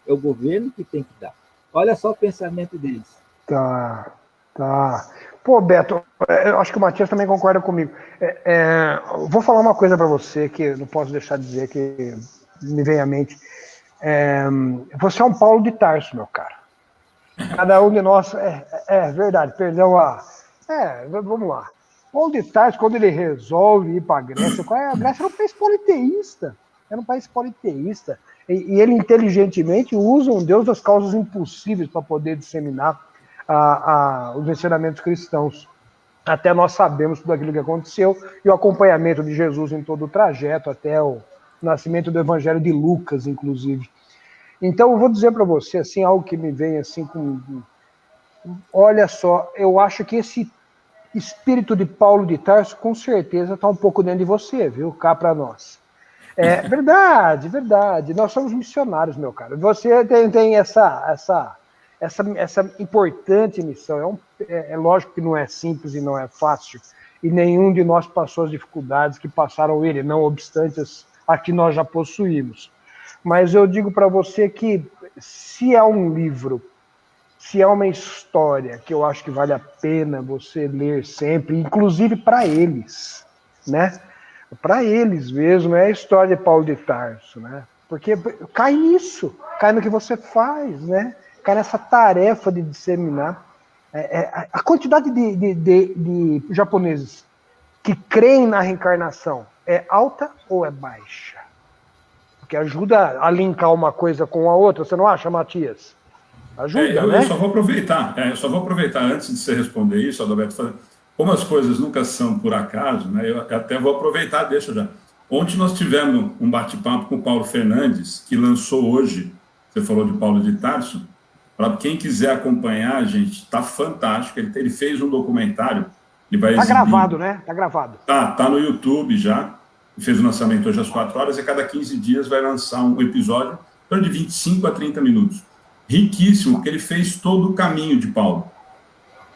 que tem que dar. Olha só o pensamento deles. Tá. Pô, Beto, eu acho que o Matias também concorda comigo. Vou falar uma coisa para você que não posso deixar de dizer, que me vem à mente. Você é um Paulo de Tarso, meu cara. Cada um de nós... verdade, perdão. Vamos lá. Paulo de Tarso, quando ele resolve ir para a Grécia, a Grécia era um país politeísta. E ele inteligentemente usa um Deus das causas impossíveis para poder disseminar os ensinamentos cristãos. Até nós sabemos tudo aquilo que aconteceu e o acompanhamento de Jesus em todo o trajeto, até o nascimento do Evangelho de Lucas, inclusive. Então, eu vou dizer para você assim, algo que me vem assim olha só, eu acho que esse espírito de Paulo de Tarso com certeza está um pouco dentro de você, viu? Cá para nós. Verdade. Nós somos missionários, meu cara. Você tem essa importante missão. É lógico que não é simples e não é fácil, e nenhum de nós passou as dificuldades que passaram ele, não obstante as que nós já possuímos. Mas eu digo para você que se é um livro, se é uma história que eu acho que vale a pena você ler sempre, inclusive para eles, né? Para eles mesmo, é a história de Paulo de Tarso, né? Porque cai nisso, cai no que você faz, né? Cai nessa tarefa de disseminar. A quantidade de japoneses que creem na reencarnação é alta ou é baixa? Porque ajuda a linkar uma coisa com a outra, você não acha, Matias? Ajuda, né? Eu só vou aproveitar antes de você responder isso, Adalberto, como as coisas nunca são por acaso, né? Eu até vou aproveitar, deixa já. Ontem nós tivemos um bate-papo com o Paulo Fernandes, que lançou hoje, você falou de Paulo de Tarso, para quem quiser acompanhar, gente, tá fantástico. Ele fez um documentário, ele vai exibir. Tá gravado, né? Tá gravado. Tá no YouTube já. Ele fez o lançamento hoje às 4 horas e a cada 15 dias vai lançar um episódio de 25 a 30 minutos. Riquíssimo, porque ele fez todo o caminho de Paulo.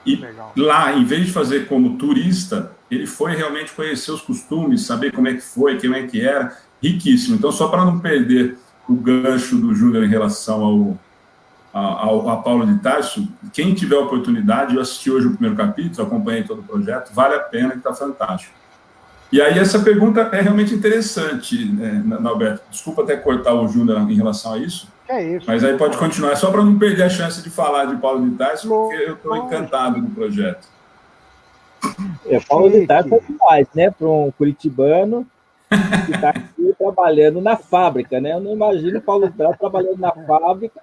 E legal. Lá, em vez de fazer como turista, ele foi realmente conhecer os costumes, saber como é que foi, como é que era. Riquíssimo. Então, só para não perder o gancho do Júnior em relação a Paulo de Tarso, quem tiver a oportunidade, eu assisti hoje o primeiro capítulo, acompanhei todo o projeto, vale a pena, que está fantástico. E aí essa pergunta é realmente interessante, né, Alberto? Desculpa até cortar o Júnior em relação a isso, mas aí pode continuar, é só para não perder a chance de falar de Paulo de Tarso, porque eu estou encantado com o projeto. Paulo de Tarso é demais, né? Para um curitibano que está aqui trabalhando na fábrica, né? Eu não imagino Paulo de Tarso trabalhando na fábrica.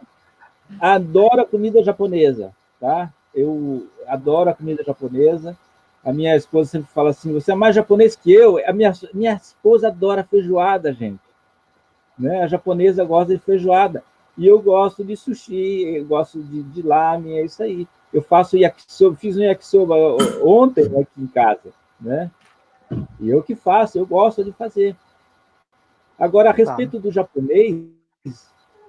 Adoro a comida japonesa, tá? Eu adoro a comida japonesa. A minha esposa sempre fala assim, você é mais japonês que eu. A minha esposa adora feijoada, gente. Né? A japonesa gosta de feijoada. E eu gosto de sushi, eu gosto de lamen, é isso aí. Eu faço yakisoba, fiz um yakisoba ontem aqui em casa, né? E eu que faço, eu gosto de fazer. Agora, a respeito do japonês,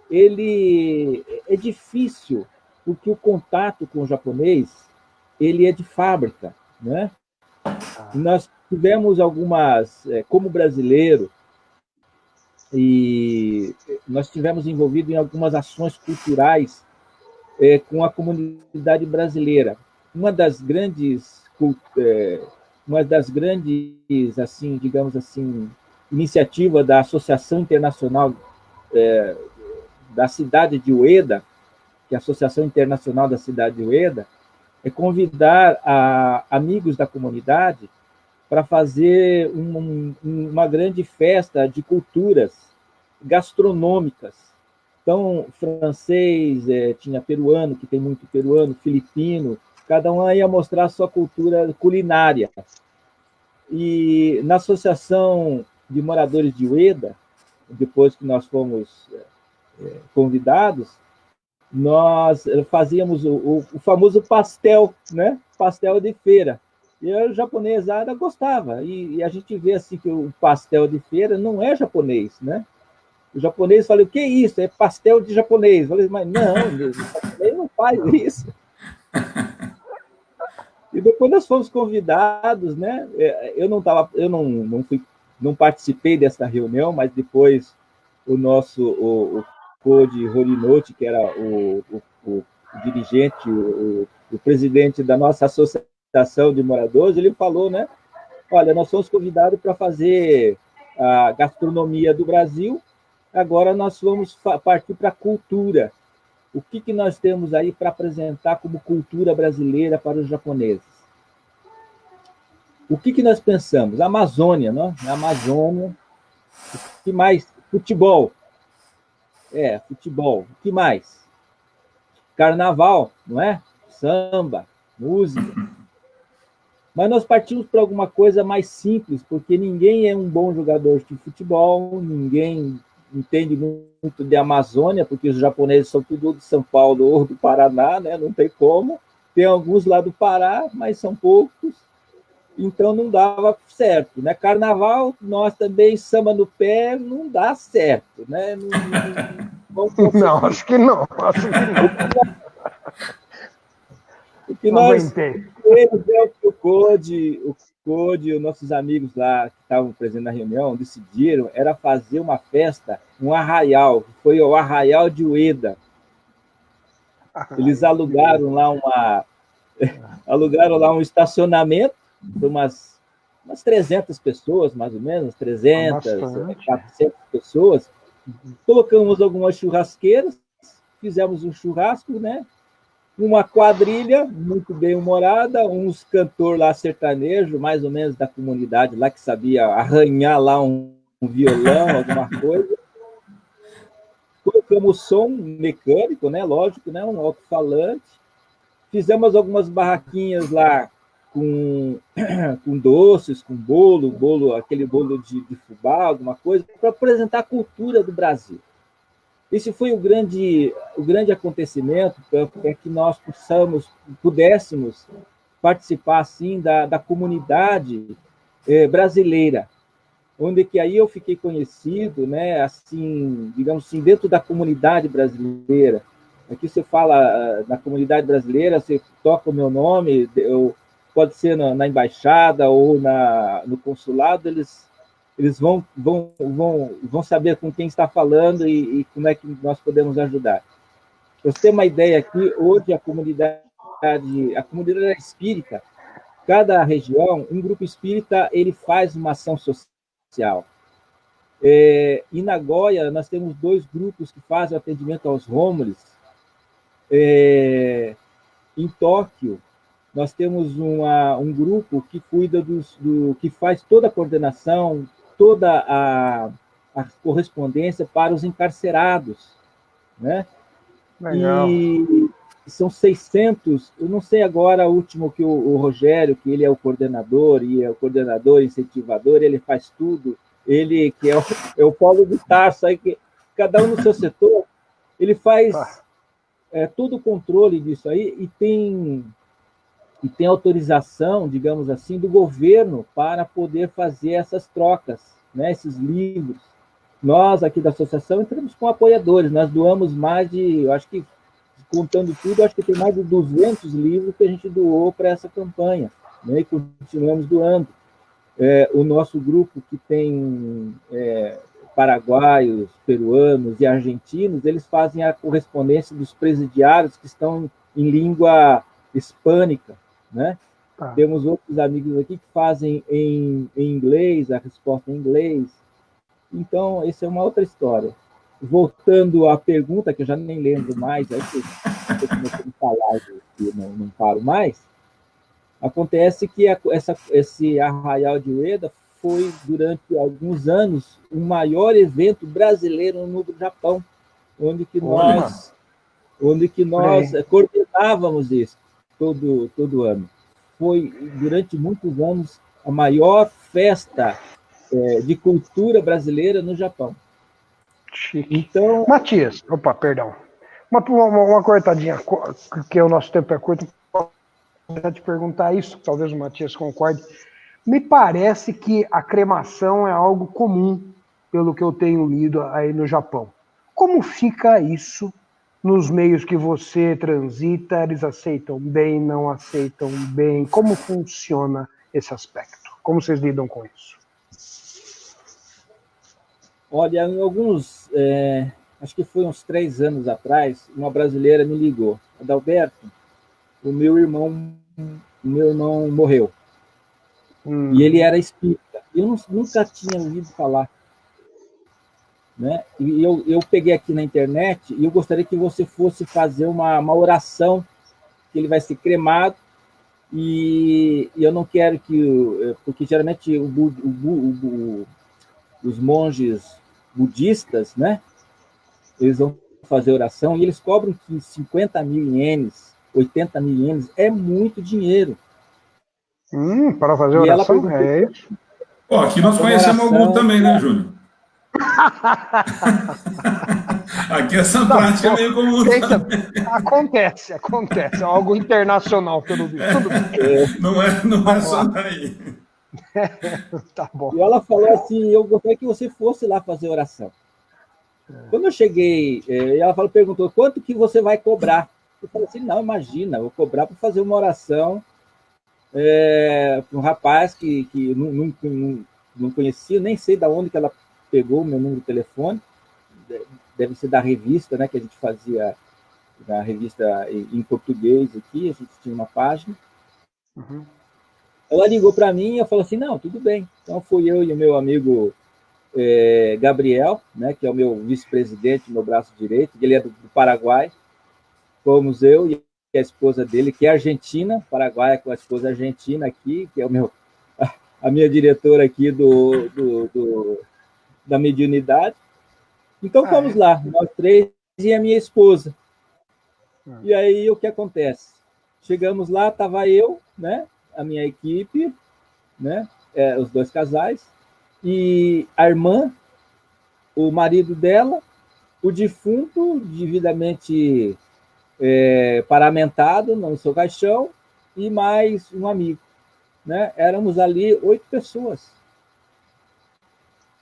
ele é difícil, porque o contato com o japonês, ele é de fábrica, né? Nós tivemos algumas, como brasileiro, e nós estivemos envolvidos em algumas ações culturais com a comunidade brasileira. Uma das grandes, assim, digamos assim, iniciativa da Associação Internacional da cidade de Ueda, que é a Associação Internacional da cidade de Ueda, é convidar amigos da comunidade para fazer uma grande festa de culturas gastronômicas. Então, francês, tinha peruano, que tem muito peruano, filipino, cada um ia mostrar a sua cultura culinária. E na Associação de Moradores de Ueda, depois que nós fomos convidados, nós fazíamos o famoso pastel, né? Pastel de feira. E a japonesada gostava. E a gente vê assim que o pastel de feira não é japonês, né? O japonês fala, o que é isso? É pastel de japonês. Eu falei, mas não, o japonês não faz isso. E depois nós fomos convidados, né? Eu não participei dessa reunião, mas depois o Koji Horinochi, que era o dirigente, o presidente da nossa associação de moradores, ele falou, né? Olha, nós somos convidados para fazer a gastronomia do Brasil, agora nós vamos partir para a cultura. O que nós temos aí para apresentar como cultura brasileira para os japoneses? O que nós pensamos? A Amazônia, não? A Amazônia. O que mais? Futebol. Futebol. O que mais? Carnaval, não é? Samba, música. Mas nós partimos para alguma coisa mais simples, porque ninguém é um bom jogador de futebol, ninguém entende muito de Amazônia, porque os japoneses são tudo de São Paulo ou do Paraná, né? Não tem como. Tem alguns lá do Pará, mas são poucos. Então não dava certo, né? Carnaval, nós também, samba no pé, não dá certo, né? Não, acho que não. O que nós o Code, os nossos amigos lá que estavam presentes na reunião, decidiram era fazer uma festa, um arraial, que foi o Arraial de Ueda. Eles alugaram lá um estacionamento de umas 300 pessoas, mais ou menos, 300, 400 pessoas. Colocamos algumas churrasqueiras, fizemos um churrasco, né? Uma quadrilha muito bem humorada, uns cantores lá sertanejo, mais ou menos da comunidade lá, que sabia arranhar lá um violão, alguma coisa. Colocamos som mecânico, né? Lógico, né? Um alto-falante. Fizemos algumas barraquinhas lá com doces, com bolo, aquele bolo de fubá, alguma coisa, para apresentar a cultura do Brasil. Esse foi o grande acontecimento para que nós pudéssemos participar assim da comunidade brasileira, onde que aí eu fiquei conhecido, né, assim, digamos assim, dentro da comunidade brasileira. Aqui você fala na comunidade brasileira, você toca o meu nome, pode ser na embaixada ou no consulado, eles vão saber com quem está falando e como é que nós podemos ajudar. Para você ter uma ideia aqui, hoje a comunidade espírita, cada região, um grupo espírita, ele faz uma ação social. Em Nagoya, nós temos 2 grupos que fazem atendimento aos homeless. Em Tóquio, nós temos um grupo que cuida que faz toda a coordenação, toda a correspondência para os encarcerados, né? Legal. E são 600, eu não sei agora o último que o Rogério, que ele é o coordenador, e é o coordenador, incentivador, ele faz tudo, ele que é o Paulo de Tarso, aí que cada um no seu setor, ele faz todo o controle disso aí e tem autorização, digamos assim, do governo para poder fazer essas trocas, né, esses livros. Nós, aqui da associação, entramos com apoiadores, nós doamos mais de, eu acho que, contando tudo, acho que tem mais de 200 livros que a gente doou para essa campanha, né, e continuamos doando. O nosso grupo, que tem paraguaios, peruanos e argentinos, eles fazem a correspondência dos presidiários que estão em língua hispânica, né? Tá. Temos outros amigos aqui que fazem em inglês, a resposta em inglês. Então, essa é uma outra história. Voltando à pergunta, que eu já nem lembro mais, aí que eu comecei a falar e não paro mais, acontece que esse Arraial de Ueda foi, durante alguns anos, o maior evento brasileiro no Japão, onde que nós coordenávamos isso todo ano. Foi, durante muitos anos, a maior festa de cultura brasileira no Japão. Chique. Então, Matias, opa, perdão. Uma cortadinha, porque o nosso tempo é curto, vou te perguntar isso, talvez o Matias concorde. Me parece que a cremação é algo comum, pelo que eu tenho lido aí no Japão. Como fica isso nos meios que você transita? Eles aceitam bem, não aceitam bem? Como funciona esse aspecto? Como vocês lidam com isso? olha, acho que foi uns 3 anos atrás, uma brasileira me ligou. Adalberto, o meu irmão morreu. E ele era espírita. Eu nunca tinha ouvido falar. Né? E eu peguei aqui na internet e eu gostaria que você fosse fazer uma oração, que ele vai ser cremado, e eu não quero que... Porque geralmente os monges budistas, né? Eles vão fazer oração e eles cobram que 50 mil ienes, 80 mil ienes, é muito dinheiro. Para fazer oração? É isso? Pô, aqui nós conhecemos algum também, né, Júnior? Aqui essa prática é meio comum. Acontece. É algo internacional, pelo visto. Tudo bem. Não é só daí. Tá bom. E ela falou assim, eu gostaria que você fosse lá fazer oração. Quando eu cheguei, ela perguntou, quanto que você vai cobrar? Eu falei assim, não, imagina, eu vou cobrar para fazer uma oração para um rapaz que não conhecia, nem sei de onde que ela pegou o meu número de telefone, deve ser da revista, né, que a gente fazia, na revista em português aqui, a gente tinha uma página. Uhum. Ela ligou para mim e eu falei assim, não, tudo bem. Então fui eu e o meu amigo Gabriel, né, que é o meu vice-presidente, meu braço direito, ele é do Paraguai. Fomos eu e a esposa dele, que é argentina, Paraguai com a esposa argentina aqui, que é a minha diretora aqui da mediunidade. Então fomos lá, nós 3 e a minha esposa. E aí o que acontece? Chegamos lá, estava eu, né, a minha equipe, né, os 2 casais, e a irmã, o marido dela, o defunto, devidamente paramentado no seu caixão, e mais um amigo. Né? Éramos ali 8 pessoas.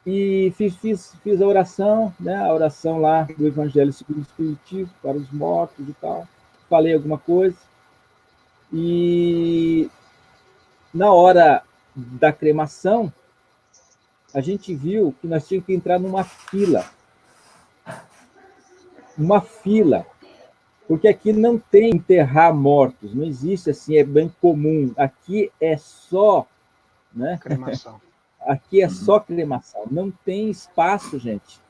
E fiz a oração, né? A oração lá do Evangelho segundo o Espiritismo, para os mortos e tal. Falei alguma coisa. E na hora da cremação, a gente viu que nós tínhamos que entrar numa fila. Uma fila. Porque aqui não tem enterrar mortos, não existe assim, é bem comum. Aqui é só, né? Cremação. Aqui é só cremação. Não tem espaço, gente.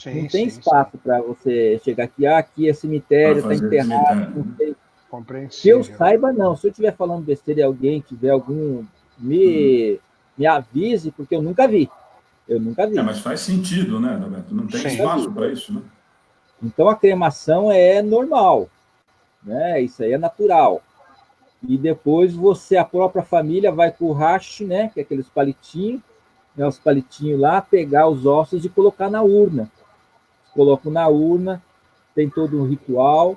Não tem espaço para você chegar aqui. Aqui é cemitério, está enterrado. Não tem. Que eu saiba, não. Se eu estiver falando besteira e alguém tiver algum, me avise, porque eu nunca vi. Mas faz sentido, né, Roberto? Não tem espaço para isso, né? Então a cremação é normal, né? Isso aí é natural. E depois a própria família vai com o hashi, né? Que é aqueles palitinhos, né? Os palitinhos lá, pegar os ossos e colocar na urna. Colocam na urna, tem todo um ritual.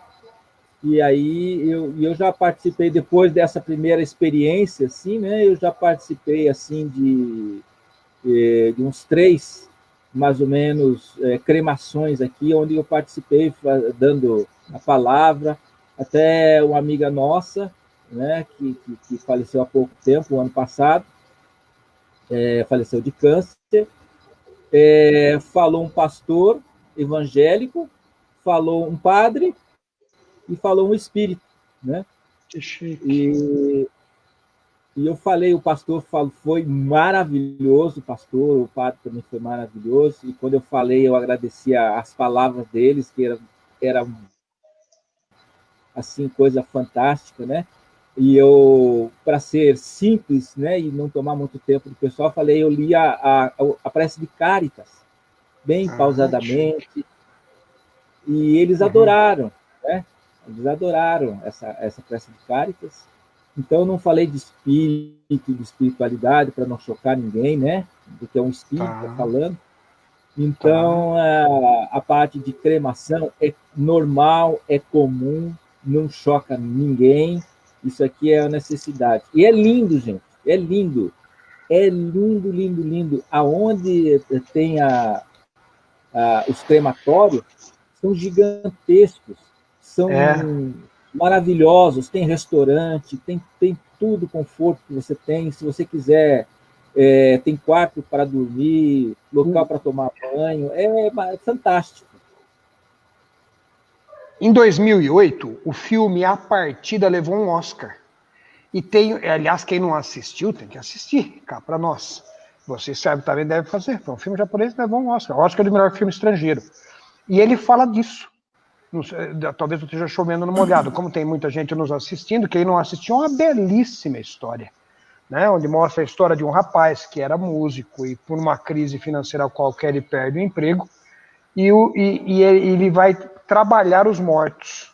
E aí eu já participei, depois dessa primeira experiência, assim, né? Eu já participei assim de uns 3, mais ou menos, cremações aqui, onde eu participei dando a palavra, até uma amiga nossa, né, que faleceu há pouco tempo, o ano passado, faleceu de câncer, falou um pastor evangélico, falou um padre e falou um espírito, né? Que chique. E eu falei, o pastor foi maravilhoso, o pastor, o padre também foi maravilhoso, e quando eu falei, eu agradeci as palavras deles, que era assim, coisa fantástica, né? E eu, para ser simples, né, e não tomar muito tempo do pessoal, falei, eu li a prece de Cáritas, bem pausadamente, e eles adoraram, né? Eles adoraram essa prece de Cáritas. Então, eu não falei de espírito, de espiritualidade, para não chocar ninguém, né? Porque é um espírito falando. Então, a parte de cremação é normal, é comum, não choca ninguém. Isso aqui é a necessidade. E é lindo, gente. É lindo. É lindo, lindo, lindo. Aonde tem os crematórios, são gigantescos, são maravilhosos, tem restaurante, tem tudo conforto que você tem. Se você quiser, tem quarto para dormir, local para tomar banho, é fantástico. Em 2008, o filme A Partida levou um Oscar. E aliás, quem não assistiu tem que assistir, cá para nós. Você sabe, também deve fazer. Foi um filme japonês que levou um Oscar. Oscar do melhor filme estrangeiro. E ele fala disso. Talvez eu esteja chovendo no molhado. Como tem muita gente nos assistindo, quem não assistiu, é uma belíssima história. Né? Onde mostra a história de um rapaz que era músico e por uma crise financeira qualquer ele perde o emprego. E ele vai trabalhar os mortos.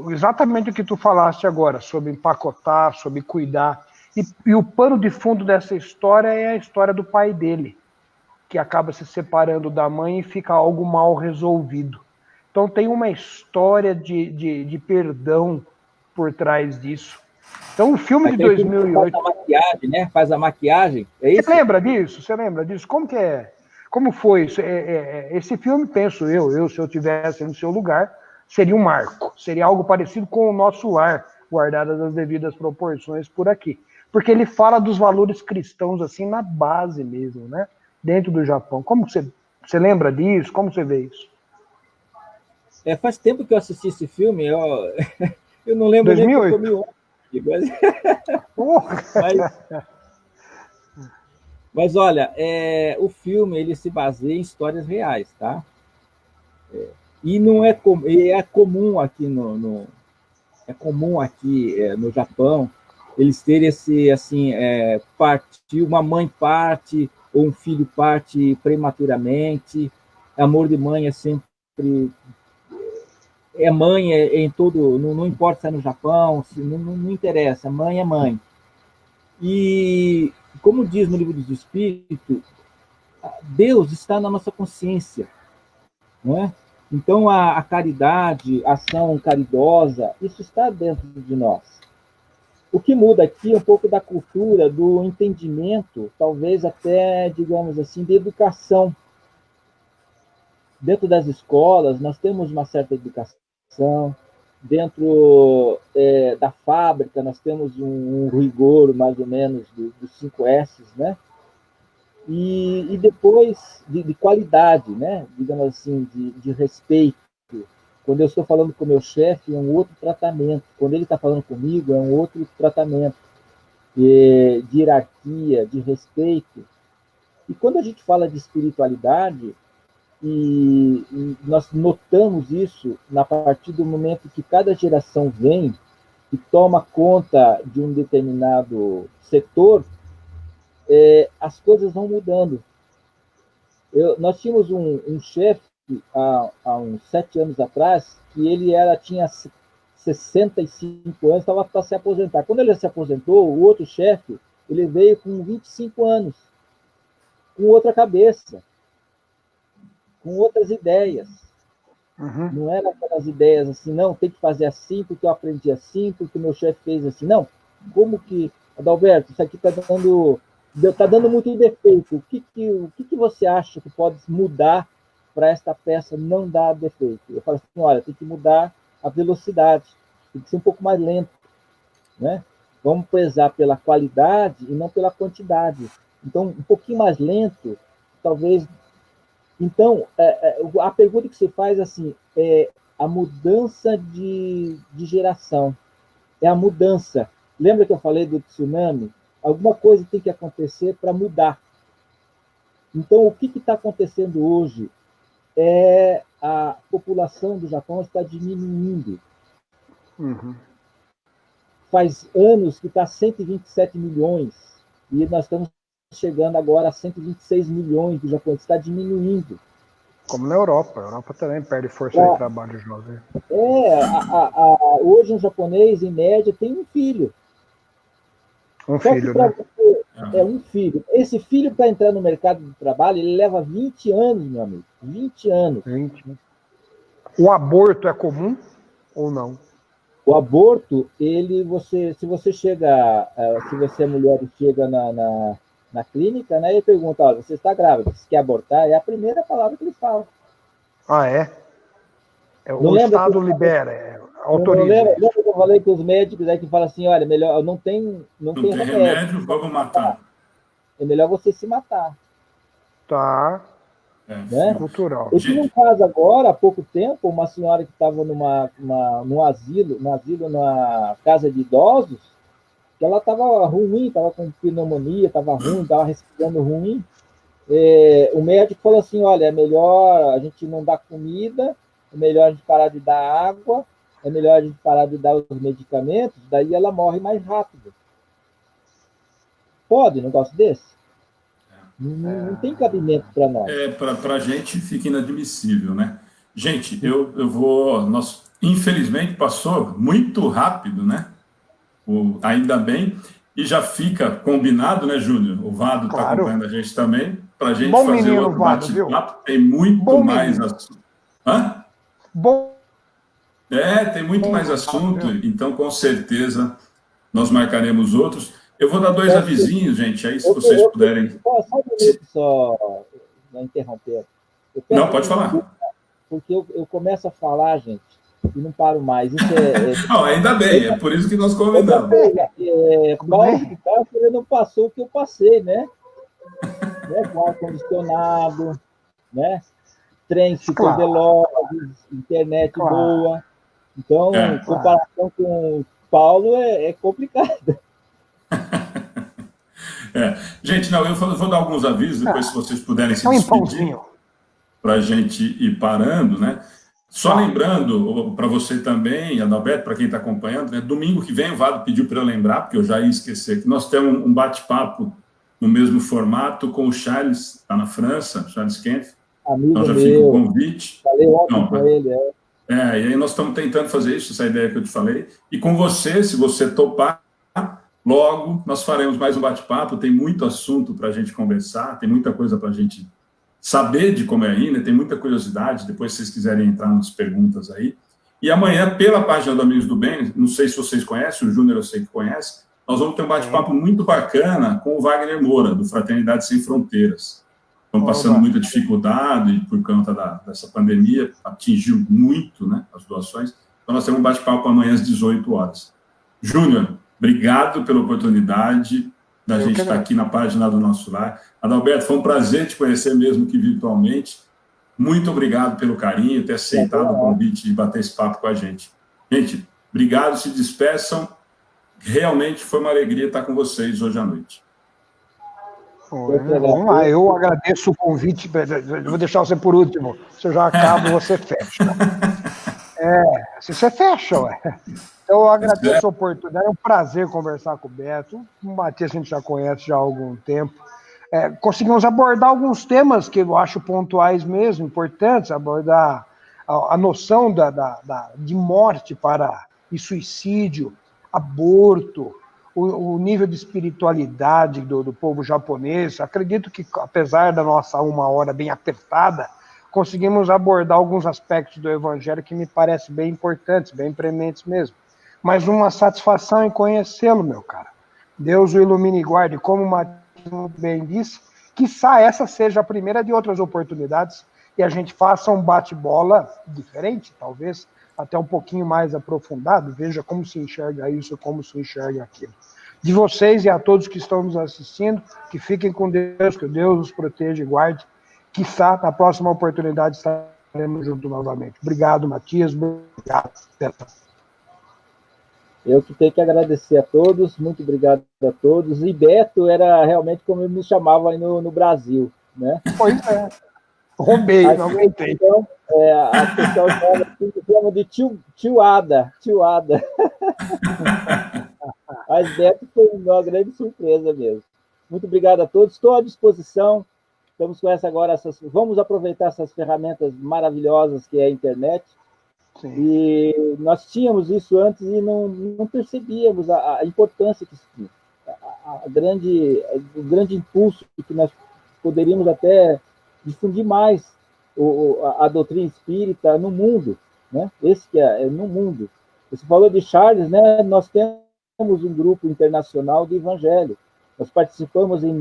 Exatamente o que tu falaste agora, sobre empacotar, sobre cuidar. E o pano de fundo dessa história é a história do pai dele, que acaba se separando da mãe e fica algo mal resolvido. Então tem uma história de perdão por trás disso. Então o filme de 2008... Faz a maquiagem, né? Faz a maquiagem, é isso? Você lembra disso? Você lembra disso? Como que é? Como foi isso? Esse filme, penso eu, se eu tivesse no seu lugar, seria um marco. Seria algo parecido com o Nosso Lar, guardadas as devidas proporções por aqui. Porque ele fala dos valores cristãos, assim, na base mesmo, né? Dentro do Japão. Como você lembra disso? Como você vê isso? Faz tempo que eu assisti esse filme, eu não lembro 2008. Nem que eu comi ontem. Mas olha, o filme ele se baseia em histórias reais, tá? E não é comum aqui no Japão eles terem esse assim, uma mãe parte ou um filho parte prematuramente. Amor de mãe é sempre mãe em todo, não importa se é no Japão, não interessa, mãe é mãe. E como diz no Livro dos Espíritos, Deus está na nossa consciência, não é? Então a caridade, a ação caridosa, isso está dentro de nós. O que muda aqui é um pouco da cultura, do entendimento, talvez até, digamos assim, de educação. Dentro das escolas, nós temos uma certa educação. Dentro da fábrica, nós temos um rigor, mais ou menos, dos 5 S's, né? E depois, de qualidade, né? Digamos assim, de respeito. Quando eu estou falando com o meu chefe, é um outro tratamento. Quando ele está falando comigo, é um outro tratamento. De hierarquia, de respeito. E quando a gente fala de espiritualidade, e nós notamos isso a partir do momento que cada geração vem e toma conta de um determinado setor, as coisas vão mudando. Nós tínhamos um chefe há uns 7 anos atrás, que ele tinha 65 anos, estava para se aposentar. Quando ele se aposentou, o outro chefe ele veio com 25 anos, com outra cabeça, com outras ideias. Uhum. Não eram aquelas ideias assim, não, tem que fazer assim, porque eu aprendi assim, porque o meu chefe fez assim. Não, como que, Adalberto, isso aqui está dando muito defeito. O que você acha que pode mudar para esta peça não dar defeito? Eu falo assim, olha, tem que mudar a velocidade, tem que ser um pouco mais lento, né? Vamos prezar pela qualidade e não pela quantidade. Então, um pouquinho mais lento talvez... Então, a pergunta que você faz assim, é a mudança de geração. É a mudança. Lembra que eu falei do tsunami? Alguma coisa tem que acontecer para mudar. Então, o que está acontecendo hoje? A população do Japão está diminuindo. Uhum. Faz anos que está 127 milhões, e nós estamos chegando agora a 126 milhões de japoneses. Está diminuindo. Como na Europa. A Europa também perde força de trabalho jovem. Hoje um japonês, em média, tem um filho. Só filho, né? Você, um filho. Esse filho, para entrar no mercado de trabalho, ele leva 20 anos, meu amigo. 20 anos. 20. O aborto é comum ou não? O aborto, se você é mulher e chega na clínica, né, e pergunta, ó, você está grávida, você quer abortar? É a primeira palavra que eles falam. Ah, é? O Estado libera, autoriza. Lembra que eu falei com os médicos que falam assim, olha, melhor, não tem remédio, vamos matar. É melhor você se matar. Tá. Né? Cultural. Eu tive um caso agora, há pouco tempo, uma senhora que estava num asilo, numa casa de idosos, que ela estava ruim, estava com pneumonia, estava ruim, estava respirando ruim. O médico falou assim, olha, é melhor a gente não dar comida, é melhor a gente parar de dar água, é melhor a gente parar de dar os medicamentos, daí ela morre mais rápido. Pode um negócio desse? Não tem cabimento para nós. Para a gente fica inadmissível, né? Gente, infelizmente passou muito rápido, né? Ainda bem, e já fica combinado, né, Júnior? O Vado está acompanhando a gente também, para a gente fazer outro bate-papo, tem muito mais assunto. Hã? Bom. Tem muito mais assunto, então com certeza nós marcaremos outros. Eu vou dar 2 avisinhos, gente, aí se vocês puderem... Só um minuto, só não interromper. Não, pode falar. Porque eu começo a falar, gente, e não paro mais. Isso Não, ainda bem, é por isso que nós convidamos. Paulo de Tarso, ele não passou o que eu passei, né? Com ar-condicionado, né? Trem super velozes, internet boa. Então, comparação com o Paulo é complicado. Gente, não, eu vou dar alguns avisos, depois se vocês puderem se despedir, para a gente ir parando, né? Só lembrando, para você também, Adalberto, para quem está acompanhando, né? Domingo que vem o Vado pediu para eu lembrar, porque eu já ia esquecer, que nós temos um bate-papo no mesmo formato com o Charles, está na França, Charles Kempf. Amigo então já meu, fica o convite. Falei ontem com ele, e aí nós estamos tentando fazer isso, essa ideia que eu te falei. E com você, se você topar, logo nós faremos mais um bate-papo. Tem muito assunto para a gente conversar, tem muita coisa para a gente saber de como é aí, né? Tem muita curiosidade. Depois, se vocês quiserem entrar nas perguntas aí. E amanhã, pela página do Amigos do Bem, não sei se vocês conhecem, o Júnior eu sei que conhece, nós vamos ter um bate-papo muito bacana com o Wagner Moura, do Fraternidade Sem Fronteiras. Estão passando muita dificuldade por conta dessa pandemia, atingiu muito, né, as doações. Então, nós temos um bate-papo amanhã às 18 horas. Júnior, obrigado pela oportunidade da gente estar aqui na página do Nosso Lar. Adalberto, foi um prazer te conhecer mesmo que virtualmente. Muito obrigado pelo carinho, ter aceitado o convite de bater esse papo com a gente. Gente, obrigado, se despeçam. Realmente foi uma alegria estar com vocês hoje à noite. Vamos lá, eu agradeço o convite. Eu vou deixar você por último. Se eu já acabo, você fecha. Se você fecha, ué. Então, eu agradeço a oportunidade. É um prazer conversar com o Beto. O Matias a gente já conhece já há algum tempo. Conseguimos abordar alguns temas que eu acho pontuais mesmo, importantes, abordar a noção de morte e suicídio, aborto, o nível de espiritualidade do povo japonês. Acredito que, apesar da nossa 1 hora bem apertada, conseguimos abordar alguns aspectos do Evangelho que me parecem bem importantes, bem prementes mesmo. Mas uma satisfação em conhecê-lo, meu cara. Deus o ilumine e guarde, como o Matias bem disse, quiçá essa seja a primeira de outras oportunidades e a gente faça um bate-bola diferente, talvez até um pouquinho mais aprofundado, veja como se enxerga isso, como se enxerga aquilo. de vocês e a todos que estão nos assistindo, que fiquem com Deus, que Deus os proteja e guarde, quiçá na próxima oportunidade estaremos juntos novamente. Obrigado, Matias, obrigado, Beto. Eu que tenho que agradecer a todos, muito obrigado a todos, e Beto era realmente como ele me chamava aí no Brasil, né? Pois é, roubei, não aguentei. Então, a pessoa chama de tio Ada. Mas Beto foi uma grande surpresa mesmo. Muito obrigado a todos, estou à disposição. Estamos com vamos aproveitar essas ferramentas maravilhosas que é a internet. Sim. E nós tínhamos isso antes e não percebíamos a importância que isso tinha. O grande impulso que nós poderíamos até difundir mais a doutrina espírita no mundo, né? Esse que é no mundo. Você falou de Charles, né? Nós temos um grupo internacional de evangelho. Nós participamos em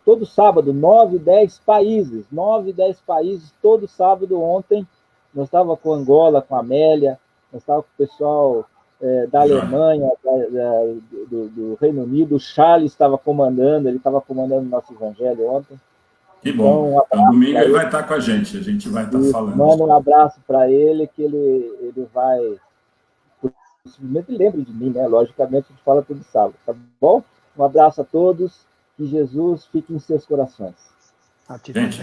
todo sábado, 9, 10 países, todo sábado. Ontem nós estávamos com Angola, com a Amélia, nós estávamos com o pessoal da Alemanha, do Reino Unido, o Charles estava comandando, ele estava comandando o nosso evangelho ontem. Que bom. Então, domingo ele vai estar com a gente vai estar falando. Manda um abraço para ele, que ele vai... Simplesmente lembre de mim, né? Logicamente, a gente fala todo sábado, tá bom? Um abraço a todos, que Jesus fique em seus corações. Gente,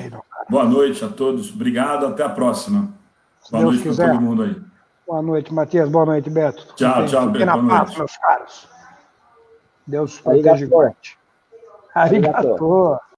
boa noite a todos, obrigado, até a próxima. Boa noite para todo mundo aí. Boa noite, Matias, boa noite, Beto. Tchau, Beto, boa noite. Meus caros. Deus proteja e guarde. Arigato.